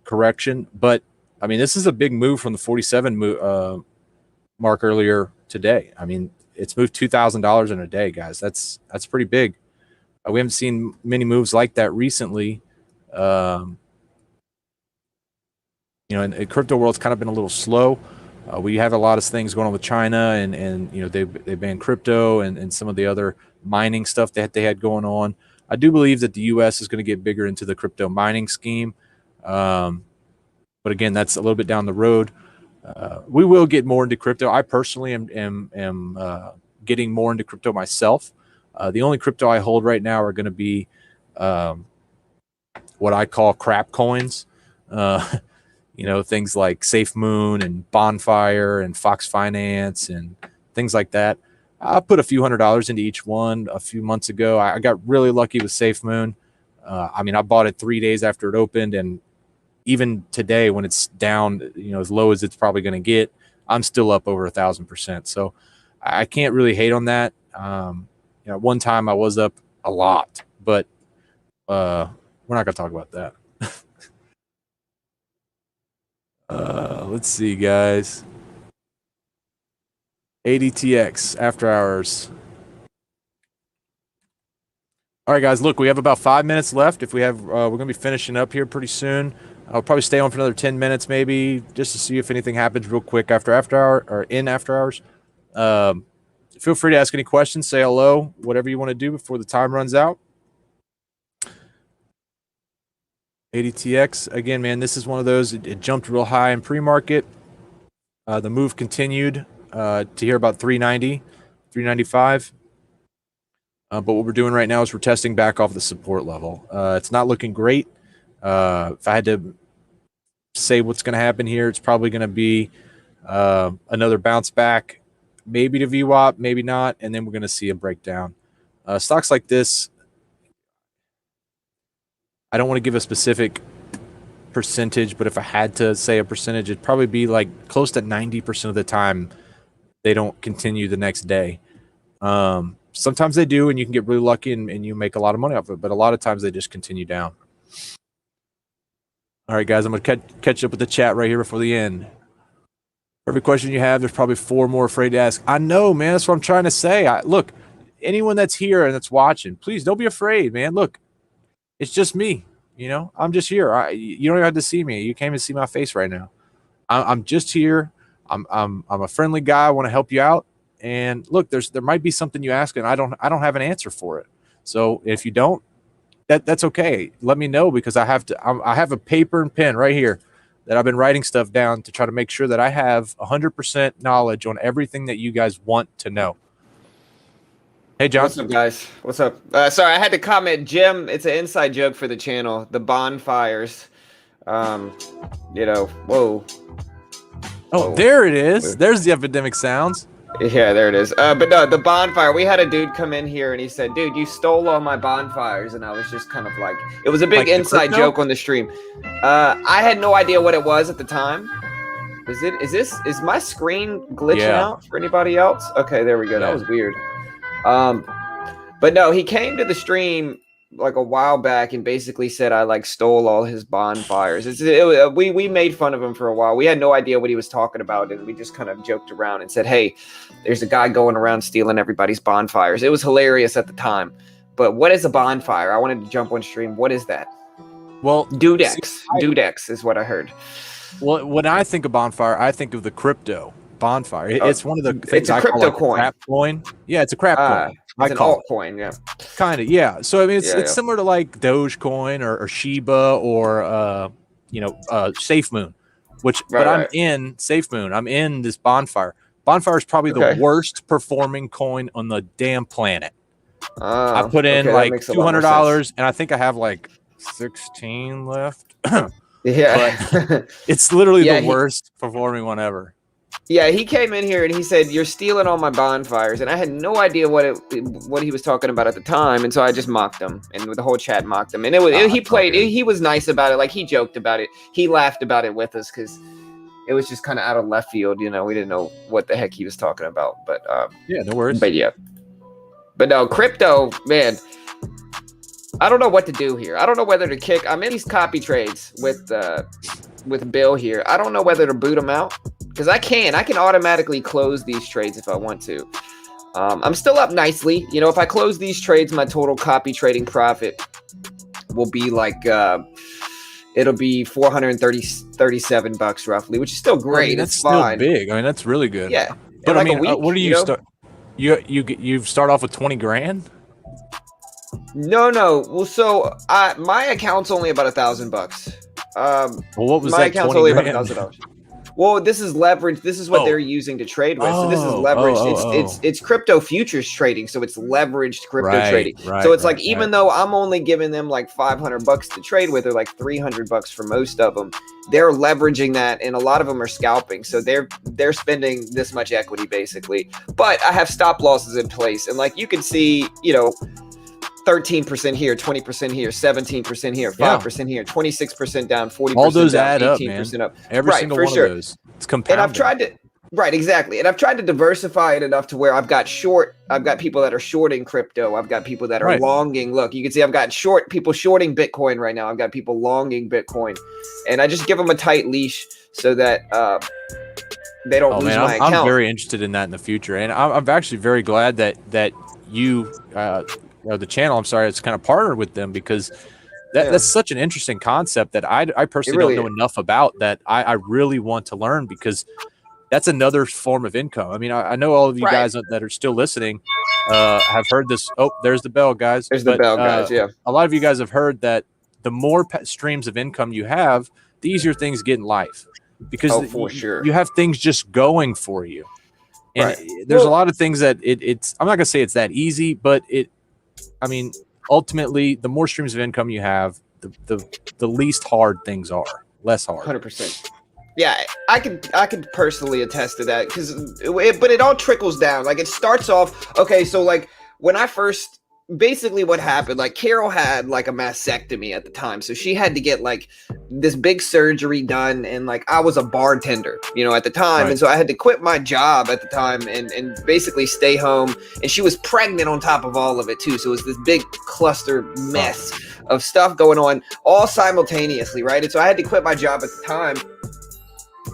correction, but I mean, this is a big move from the 47 mark earlier today. I mean, it's moved $2,000 in a day, guys. That's pretty big. We haven't seen many moves like that recently. Um, in the crypto world, it's kind of been a little slow. We have a lot of things going on with China, and they banned crypto and some of the other mining stuff that they had going on. I do believe that the U.S. is going to get bigger into the crypto mining scheme, but again, that's a little bit down the road. We will get more into crypto. I personally am getting more into crypto myself. The only crypto I hold right now are going to be what I call crap coins. Things like Safe Moon and Bonfire and Fox Finance and things like that. I put a few $100s into each one a few months ago. I got really lucky with Safe Moon. I mean, I bought it 3 days after it opened, and even today when it's down, as low as it's probably going to get, I'm still up over 1,000%. So I can't really hate on that. One time I was up a lot, but we're not going to talk about that. Let's see, guys. Adtx after hours. All right, guys. Look, we have about 5 minutes left. If we have, we're going to be finishing up here pretty soon. I'll probably stay on for another 10 minutes, maybe, just to see if anything happens real quick after hour or in after hours. Feel free to ask any questions, say hello, whatever you want to do before the time runs out. ADTX again, man. This is one of those. It jumped real high in pre-market. The move continued to here about 390, 395. But what we're doing right now is we're testing back off the support level. It's not looking great. If I had to say what's going to happen here, it's probably going to be another bounce back, maybe to VWAP, maybe not, and then we're going to see a breakdown. Stocks like this, I don't want to give a specific percentage, but if I had to say a percentage, it'd probably be like close to 90% of the time they don't continue the next day. Sometimes they do, and you can get really lucky and you make a lot of money off of it, but a lot of times they just continue down. All right, guys, I'm going to catch up with the chat right here before the end. For every question you have, there's probably 4 more afraid to ask. I know, man. That's what I'm trying to say. Look, anyone that's here and that's watching, please don't be afraid, man. Look, it's just me. I'm just here. You don't even have to see me. You can't even see my face right now. I'm just here. I'm a friendly guy. I want to help you out. And look, there might be something you ask, and I don't have an answer for it. So if you don't, that's okay. Let me know, because I have a paper and pen right here that I've been writing stuff down to try to make sure that I have 100% knowledge on everything that you guys want to know. Hey, John. What's up, guys? What's up? Sorry, I had to comment, Jim. It's an inside joke for the channel. The bonfires. Whoa. Oh, Whoa. There it is. There's the epidemic sounds. Yeah, there it is. But no, the bonfire. We had a dude come in here and he said, "Dude, you stole all my bonfires," and I was just kind of like, it was a big inside joke on the stream. I had no idea what it was at the time. Is my screen glitching out for anybody else? Okay, there we go. That was weird. But no, he came to the stream like a while back and basically said I stole all his bonfires. We made fun of him for a while. We had no idea what he was talking about, and we just kind of joked around and said, "Hey, there's a guy going around stealing everybody's bonfires." It was hilarious at the time. But what is a bonfire? I wanted to jump on stream. What is that? Well, Dudex is what I heard. Well, when I think of bonfire, I think of the crypto bonfire. It's one of the things it's a crypto coin. Crap coin. Yeah, it's a crap coin. It's an altcoin, yeah. Kind of, yeah. So I mean, it's Yeah. similar to like Dogecoin or Shiba or SafeMoon, but I'm in SafeMoon. I'm in this Bonfire. Bonfire is probably the worst performing coin on the damn planet. I put in like $200, and I think I have like 16 left. Yeah, but it's literally the worst performing one ever. Yeah, he came in here and he said, "You're stealing all my bonfires," and I had no idea what he was talking about at the time, and so I just mocked him, and the whole chat mocked him, and he was nice about it, like he joked about it, he laughed about it with us because it was just kind of out of left field, we didn't know what the heck he was talking about, but yeah, no worries. But no, crypto, man, I don't know what to do here. I don't know whether to kick. I'm in these copy trades with Bill here. I don't know whether to boot him out because I can automatically close these trades if I want to. I'm still up nicely. If I close these trades, my total copy trading profit will be like it'll be $437 roughly, which is still great. I mean, that's fine. Still big. I mean, that's really good. Yeah, but I mean, what do you start? You start off with 20 grand? No. Well, so my account's only about $1,000. Well, what was my that? Account's only about $1,000. Well, this is leverage. This is what they're using to trade with. So this is leverage. It's crypto futures trading. So it's leveraged crypto trading. So it's even though I'm only giving them like $500 to trade with, or like $300 for most of them, they're leveraging that, and a lot of them are scalping. So they're spending this much equity basically. But I have stop losses in place, and like you can see, 13% here, 20% here, 17% here, 5% here, 26% down, 40% all those down, add 18% up, up. Every single one of those. It's compounding. And I've tried to exactly. And I've tried to diversify it enough to where I've got people that are shorting crypto. I've got people that are longing. Look, you can see I've got people shorting Bitcoin right now. I've got people longing Bitcoin. And I just give them a tight leash so that they don't lose my account. I'm very interested in that in the future. And I'm actually very glad that you the channel, I'm sorry, it's kind of partnered with them, because that's such an interesting concept that I personally really don't know enough about, that I really want to learn, because that's another form of income. I mean, I know all of you guys that are still listening have heard this. Oh, there's the bell, guys. There's the bell, guys. Yeah. A lot of you guys have heard that the more streams of income you have, the easier things get in life, because you have things just going for you. And there's a lot of things that it's, I'm not gonna say it's that easy, but ultimately, the more streams of income you have, the least hard things are. Less hard. 100%. Yeah, I could personally attest to that, but it all trickles down. Like, it starts off, okay, so like when I first, basically what happened, like Carol had like a mastectomy at the time, so she had to get like this big surgery done, and like I was a bartender, at the time, and so I had to quit my job at the time and basically stay home, and she was pregnant on top of all of it too, so it was this big cluster mess of stuff going on all simultaneously, right? And so I had to quit my job at the time.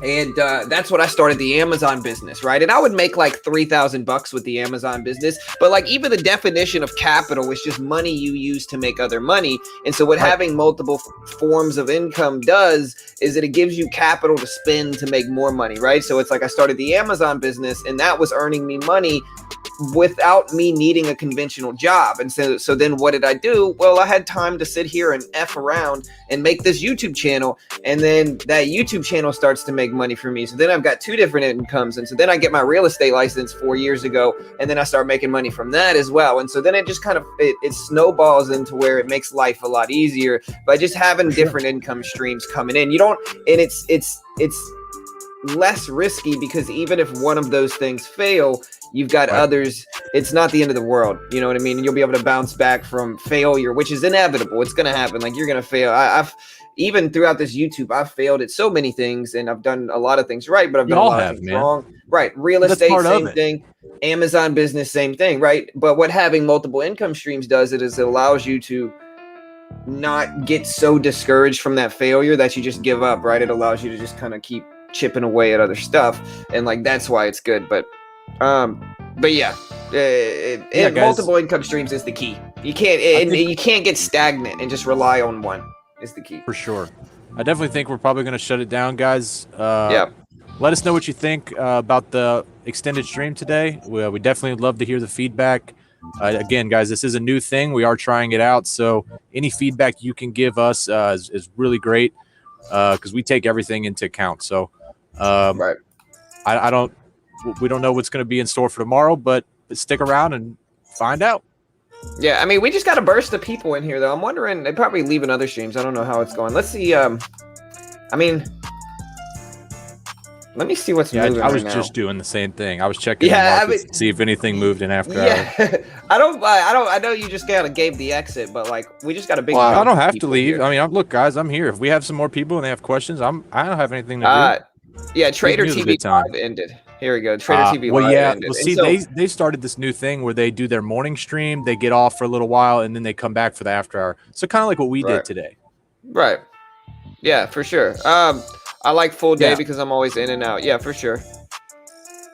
And that's when I started the Amazon business, right? And I would make like $3,000 with the Amazon business, but like even the definition of capital is just money you use to make other money. And so what having multiple forms of income does is that it gives you capital to spend to make more money, right? So it's like I started the Amazon business, and that was earning me money without me needing a conventional job. And so then what did I do? Well, I had time to sit here and F around and make this YouTube channel. And then that YouTube channel starts to make money for me. So then I've got two different incomes. And so then I get my real estate license 4 years ago, and then I start making money from that as well. And so then it just kind of, it snowballs into where it makes life a lot easier by just having different income streams coming in. You don't, and it's less risky, because even if one of those things fail, you've got others. It's not the end of the world. You know what I mean? You'll be able to bounce back from failure, which is inevitable. It's going to happen. Like, you're going to fail. I've even throughout this YouTube, I've failed at so many things, and I've done a lot of things right, but I've done a lot of things wrong. Right. Real estate, same thing. Amazon business, same thing. Right. But what having multiple income streams does is it allows you to not get so discouraged from that failure that you just give up. Right. It allows you to just kind of keep chipping away at other stuff, and like that's why it's good. But multiple income streams is the key. You can't get stagnant and just rely on one. Is the key for sure. I definitely think we're probably going to shut it down, guys. Let us know what you think about the extended stream today. We definitely love to hear the feedback. Again, guys, this is a new thing. We are trying it out. So any feedback you can give us is really great because we take everything into account. So Right. we don't know what's going to be in store for tomorrow, but stick around and find out. Yeah, I mean, we just got a burst of people in here, though. I'm wondering, they probably leaving other streams. I don't know how it's going. Let's see. I mean, let me see what's moving. I was right just now. doing the same thing. I was checking to see if anything moved in after hours. I know you just gotta gave the exit, but like we just got a big. Well, I don't have to people leave. here. I mean, look, guys, I'm here. If we have some more people and they have questions, I don't have anything to do. Yeah, Trader Give me a TV good time. Live ended. Here we go. Trader TV Well, Live yeah. ended. Well, And see, so- they started this new thing where they do their morning stream, they get off for a little while, and then they come back for the after hour. So kind of like what we did today. Right. Yeah, for sure. I like full day Yeah. because I'm always in and out. Yeah, for sure.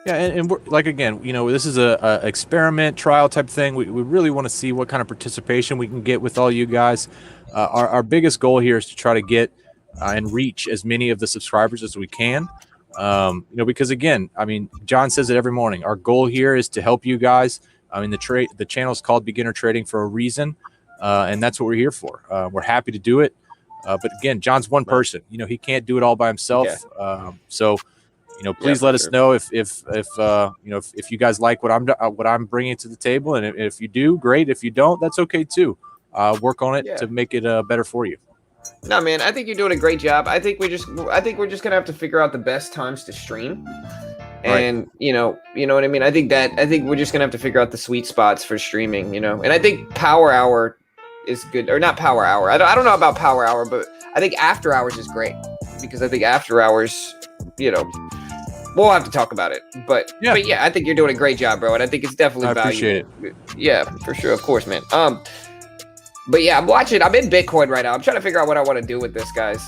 Yeah, and we're, like, again, you know, this is a experiment trial type thing. We really want to see what kind of participation we can get with all you guys. Our biggest goal here is to try to get and reach as many of the subscribers as we can. You know, because again, I mean, John says it every morning. Our goal here is to help you guys. I mean, the channel is called Beginner Trading for a reason, and that's what we're here for. We're happy to do it, but again, John's one person. You know, he can't do it all by himself. Yeah. So, you know, please let us know if you know if you guys like what I'm bringing to the table, and if you do, great. If you don't, that's okay too. Work on it to make it better for you. No, man, I think you're doing a great job. I think we're just gonna have to figure out the best times to stream, and you know what I mean. I think we're just gonna have to figure out the sweet spots for streaming. You know, and I think Power Hour is good, or not Power Hour. I don't know about Power Hour, but I think After Hours is great because I think After Hours, you know, we'll have to talk about it. But yeah, I think you're doing a great job, bro, and I think it's definitely valuable. Appreciate it. Yeah, for sure, of course, man. But yeah, I'm in Bitcoin right now. I'm trying to figure out what I want to do with this, guys.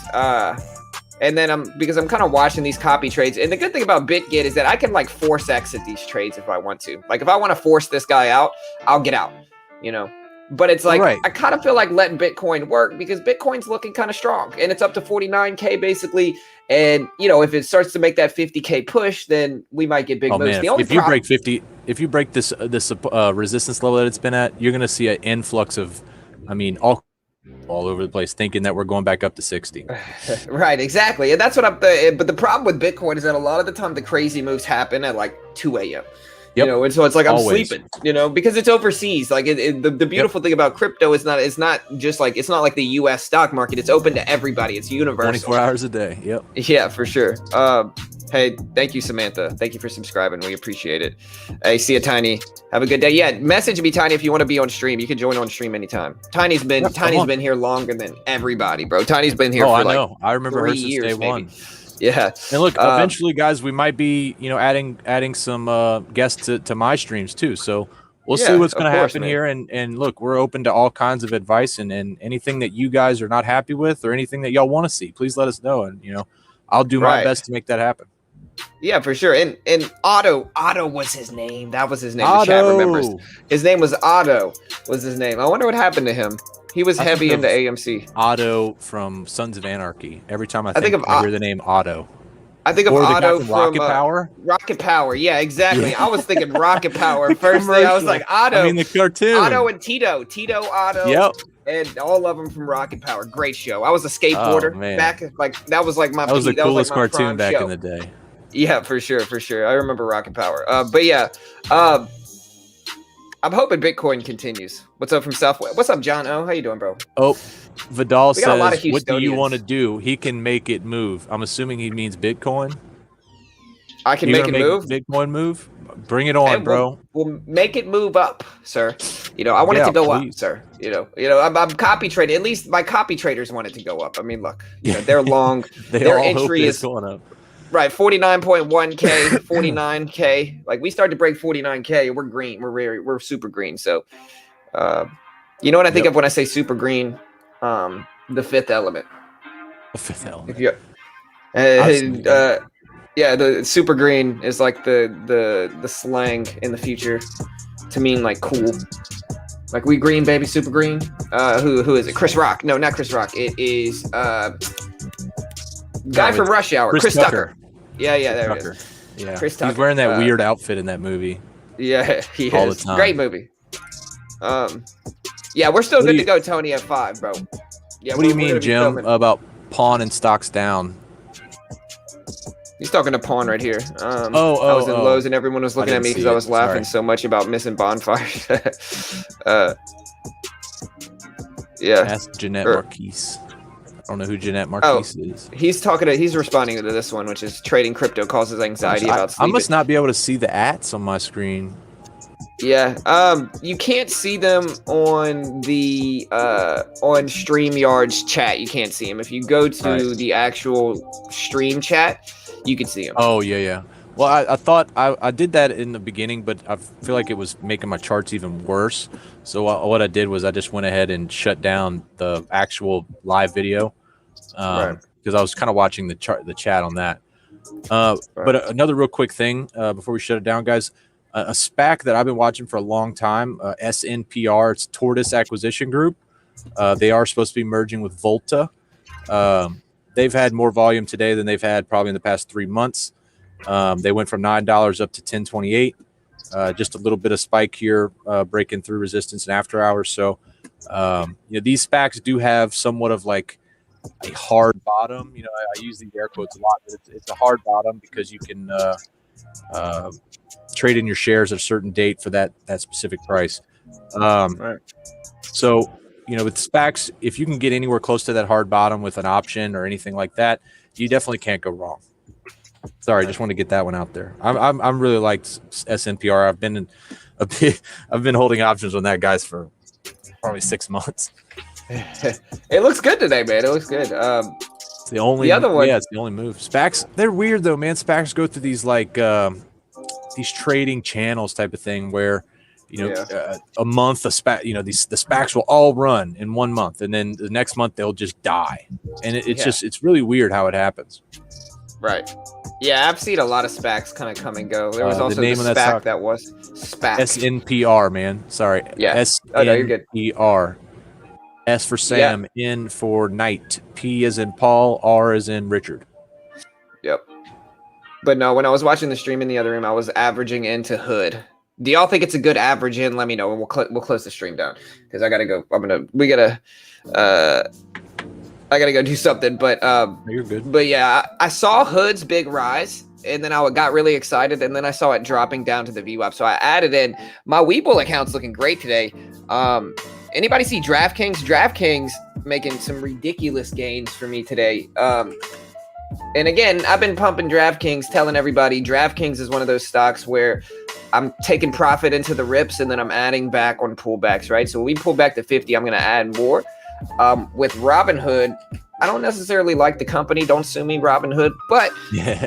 And then because I'm kind of watching these copy trades. And the good thing about BitGet is that I can like force exit these trades if I want to. Like if I want to force this guy out, I'll get out, you know. But it's like, I kind of feel like letting Bitcoin work because Bitcoin's looking kind of strong and it's up to 49K basically. And you know, if it starts to make that 50K push, then we might get big moves. Man, if you break this resistance level that it's been at, you're going to see an influx of, I mean, all over the place, thinking that we're going back up to 60. Right, exactly. And that's what but the problem with Bitcoin is that a lot of the time the crazy moves happen at like 2 a.m. You know, and so it's like I'm sleeping, you know, because it's overseas. Like the beautiful thing about crypto is it's not like the US stock market. It's open to everybody. It's universal. 24 hours a day. Yep. Yeah, for sure. Hey, thank you, Samantha. Thank you for subscribing. We appreciate it. Hey, see you, Tiny. Have a good day. Yeah, message me, Tiny, if you want to be on stream. You can join on stream anytime. Tiny's been here longer than everybody, bro. Tiny's been here for like I remember 3 her since years, day one. Yeah. And look, eventually, guys, we might be, you know, adding some guests to my streams too. So we'll see what's going to happen here. And look, we're open to all kinds of advice and anything that you guys are not happy with or anything that y'all want to see. Please let us know. And, you know, I'll do my best to make that happen. Yeah, for sure. And Otto was his name. That was his name. The chat remembers. His name was Otto. Was his name? I wonder what happened to him. He was heavy into AMC. Otto from Sons of Anarchy. Every time I hear the name Otto. I think of Otto from Rocket Power. Rocket Power. Yeah, exactly. Yeah. I was thinking Rocket Power first thing. I was like Otto. I mean the cartoon. Otto and Tito. Otto. Yep. And all of them from Rocket Power. Great show. I was a skateboarder back. Like that was like my. That was the coolest cartoon back in the day. Yeah, for sure. I remember Rocket Power. But yeah, I'm hoping Bitcoin continues. What's up from Southwest? What's up, John O? How you doing, bro? Oh, Vidal says, what do you want to do? He can make it move. I'm assuming he means Bitcoin. I can make it move? Bitcoin move? Bring it on, bro. We'll make it move up, sir. You know, I want it to go up, sir. You know, I'm copy trading. At least my copy traders want it to go up. I mean, look, you know, they're long. Their entry is going up. Right, 49.1K, 49K. Like we start to break 49K, we're green. We're super green. So, you know what I think of when I say super green? The fifth element. The fifth element. Yeah, the super green is like the slang in the future to mean like cool. Like we green, baby, super green. Who is it? Chris Rock? No, not Chris Rock. It is guy from Rush Hour, Chris Tucker. Yeah, there it is. Yeah, Chris Tucker. He's wearing that weird outfit in that movie. Yeah, he all is. the time. Great movie. Yeah, we're still good to go, Tony, at 5, bro. Yeah. What do you mean, Jim, about pawn and stocks down? He's talking to pawn right here. I was in Lowe's and everyone was looking at me because I was laughing so much about missing bonfires. Yeah. Ask Jeanette Marquise. I don't know who Jeanette Marquise is. He's responding to this one, which is trading crypto causes anxiety about sleeping. I must not be able to see the ats on my screen. Yeah. You can't see them on the on StreamYard's chat. You can't see them. If you go to the actual stream chat, you can see them. Oh yeah. Well, I thought I did that in the beginning, but I feel like it was making my charts even worse. So what I did was I just went ahead and shut down the actual live video because I was kind of watching the chat on that. But another real quick thing before we shut it down, guys. A SPAC that I've been watching for a long time, SNPR, it's Tortoise Acquisition Group. They are supposed to be merging with Volta. They've had more volume today than they've had probably in the past 3 months. They went from $9 up to $10.28. Just a little bit of spike here, breaking through resistance and after hours. So, these SPACs do have somewhat of like a hard bottom. I use these air quotes a lot, but it's a hard bottom because you can trade in your shares at a certain date for that specific price. So, with SPACs, if you can get anywhere close to that hard bottom with an option or anything like that, you definitely can't go wrong. Sorry, just want to get that one out there. I'm really like SNPR. I've been holding options on that, guys, for probably 6 months. It looks good today, man. It looks good. It's the only other one. Yeah, it's the only move. SPACs, they're weird though, man. SPACs go through these like these trading channels type of thing where a month the SPACs will all run in 1 month, and then the next month they'll just die, and it's really weird how it happens. Right. Yeah, I've seen a lot of SPACs kind of come and go. There was also the SPAC that was SPAC. SNPR, man. Sorry. Yeah. SNPR. S for Sam, N for Knight, P as in Paul, R as in Richard. Yep. But no, when I was watching the stream in the other room, I was averaging into Hood. Do y'all think it's a good average in? Let me know, and we'll close the stream down because I gotta go. I gotta go do something, but you're good. But yeah, I saw Hood's big rise, and then I got really excited, and then I saw it dropping down to the VWAP. So I added in. My Webull account's looking great today. Anybody see DraftKings? DraftKings making some ridiculous gains for me today. And again, I've been pumping DraftKings, telling everybody DraftKings is one of those stocks where I'm taking profit into the rips, and then I'm adding back on pullbacks, right? So when we pull back to 50, I'm going to add more. With Robinhood, I don't necessarily like the company. Don't sue me, Robinhood, but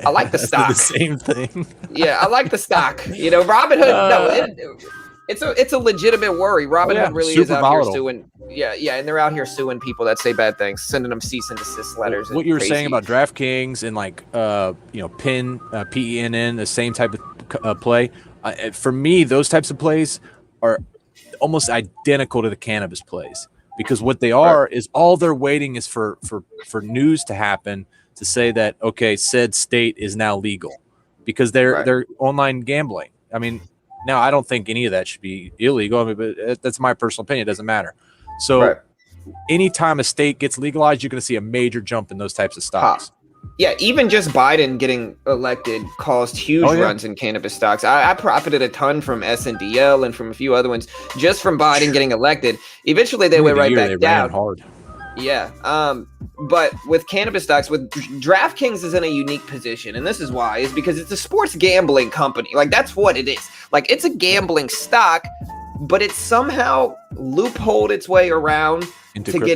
I like the stock. The same thing. Yeah, I like the stock. Robinhood. It's a legitimate worry. Robinhood really is out here suing. Yeah, and they're out here suing people that say bad things, sending them cease and desist letters. What you were saying about DraftKings and like PENN, the same type of play. For me, those types of plays are almost identical to the cannabis plays. Because what they are is all they're waiting is for news to happen to say that, okay, said state is now legal because they're online gambling. I mean, now I don't think any of that should be illegal. I mean, but that's my personal opinion. It doesn't matter. So anytime a state gets legalized, you're going to see a major jump in those types of stocks. Yeah, even just Biden getting elected caused huge runs in cannabis stocks. I profited a ton from SNDL and from a few other ones just from Biden getting elected. Eventually, they went right back down. Ran hard. Yeah, but with cannabis stocks, with DraftKings is in a unique position, and this is why, is because it's a sports gambling company. Like, that's what it is. Like, it's a gambling stock, but it somehow loopholed its way around into to crypto.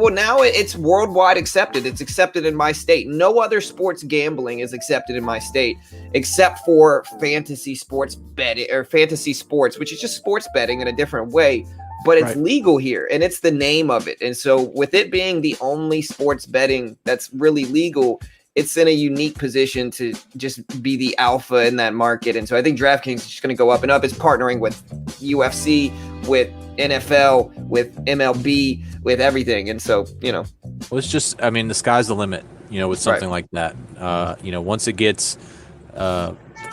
now it's worldwide accepted. It's accepted in my state. No other sports gambling is accepted in my state except for fantasy sports betting or fantasy sports, which is just sports betting in a different way, but it's legal here and it's the name of it. And so with it being the only sports betting that's really legal, it's in a unique position to just be the alpha in that market. And so I think DraftKings is just going to go up and up. It's partnering with UFC, with NFL, with MLB, with everything. And so, well, it's just, the sky's the limit, with something like that. Once it gets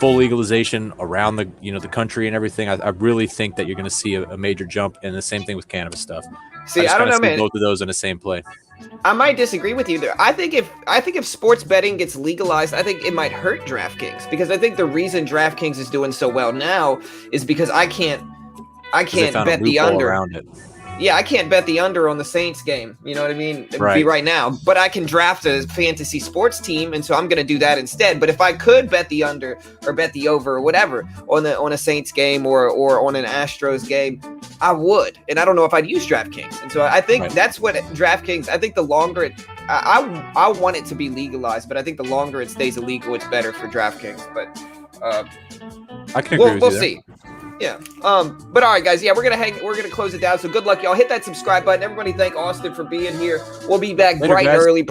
full legalization around the the country and everything, I really think that you're going to see a major jump. And the same thing with cannabis stuff. See, I don't know, man. Both of those in the same play. I might disagree with you there. I think if sports betting gets legalized, I think it might hurt DraftKings, because I think the reason DraftKings is doing so well now is because I can't bet the under around it. Yeah, I can't bet the under on the Saints game. You know what I mean? Right. Right now. But I can draft a fantasy sports team, and so I'm going to do that instead. But if I could bet the under or bet the over or whatever on a Saints game or on an Astros game, I would. And I don't know if I'd use DraftKings. And so I think that's what DraftKings, I think the longer it, I want it to be legalized, but I think the longer it stays illegal, it's better for DraftKings. But I can agree with you. We'll see. Yeah. But all right, guys. Yeah, we're gonna close it down. So good luck, y'all. Hit that subscribe button. Everybody, thank Austin for being here. We'll be back bright and early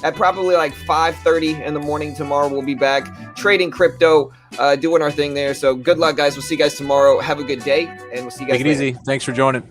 at probably like 5:30 in the morning tomorrow. We'll be back trading crypto, doing our thing there. So good luck, guys. We'll see you guys tomorrow. Have a good day, and we'll see you guys. Take it easy. Thanks for joining.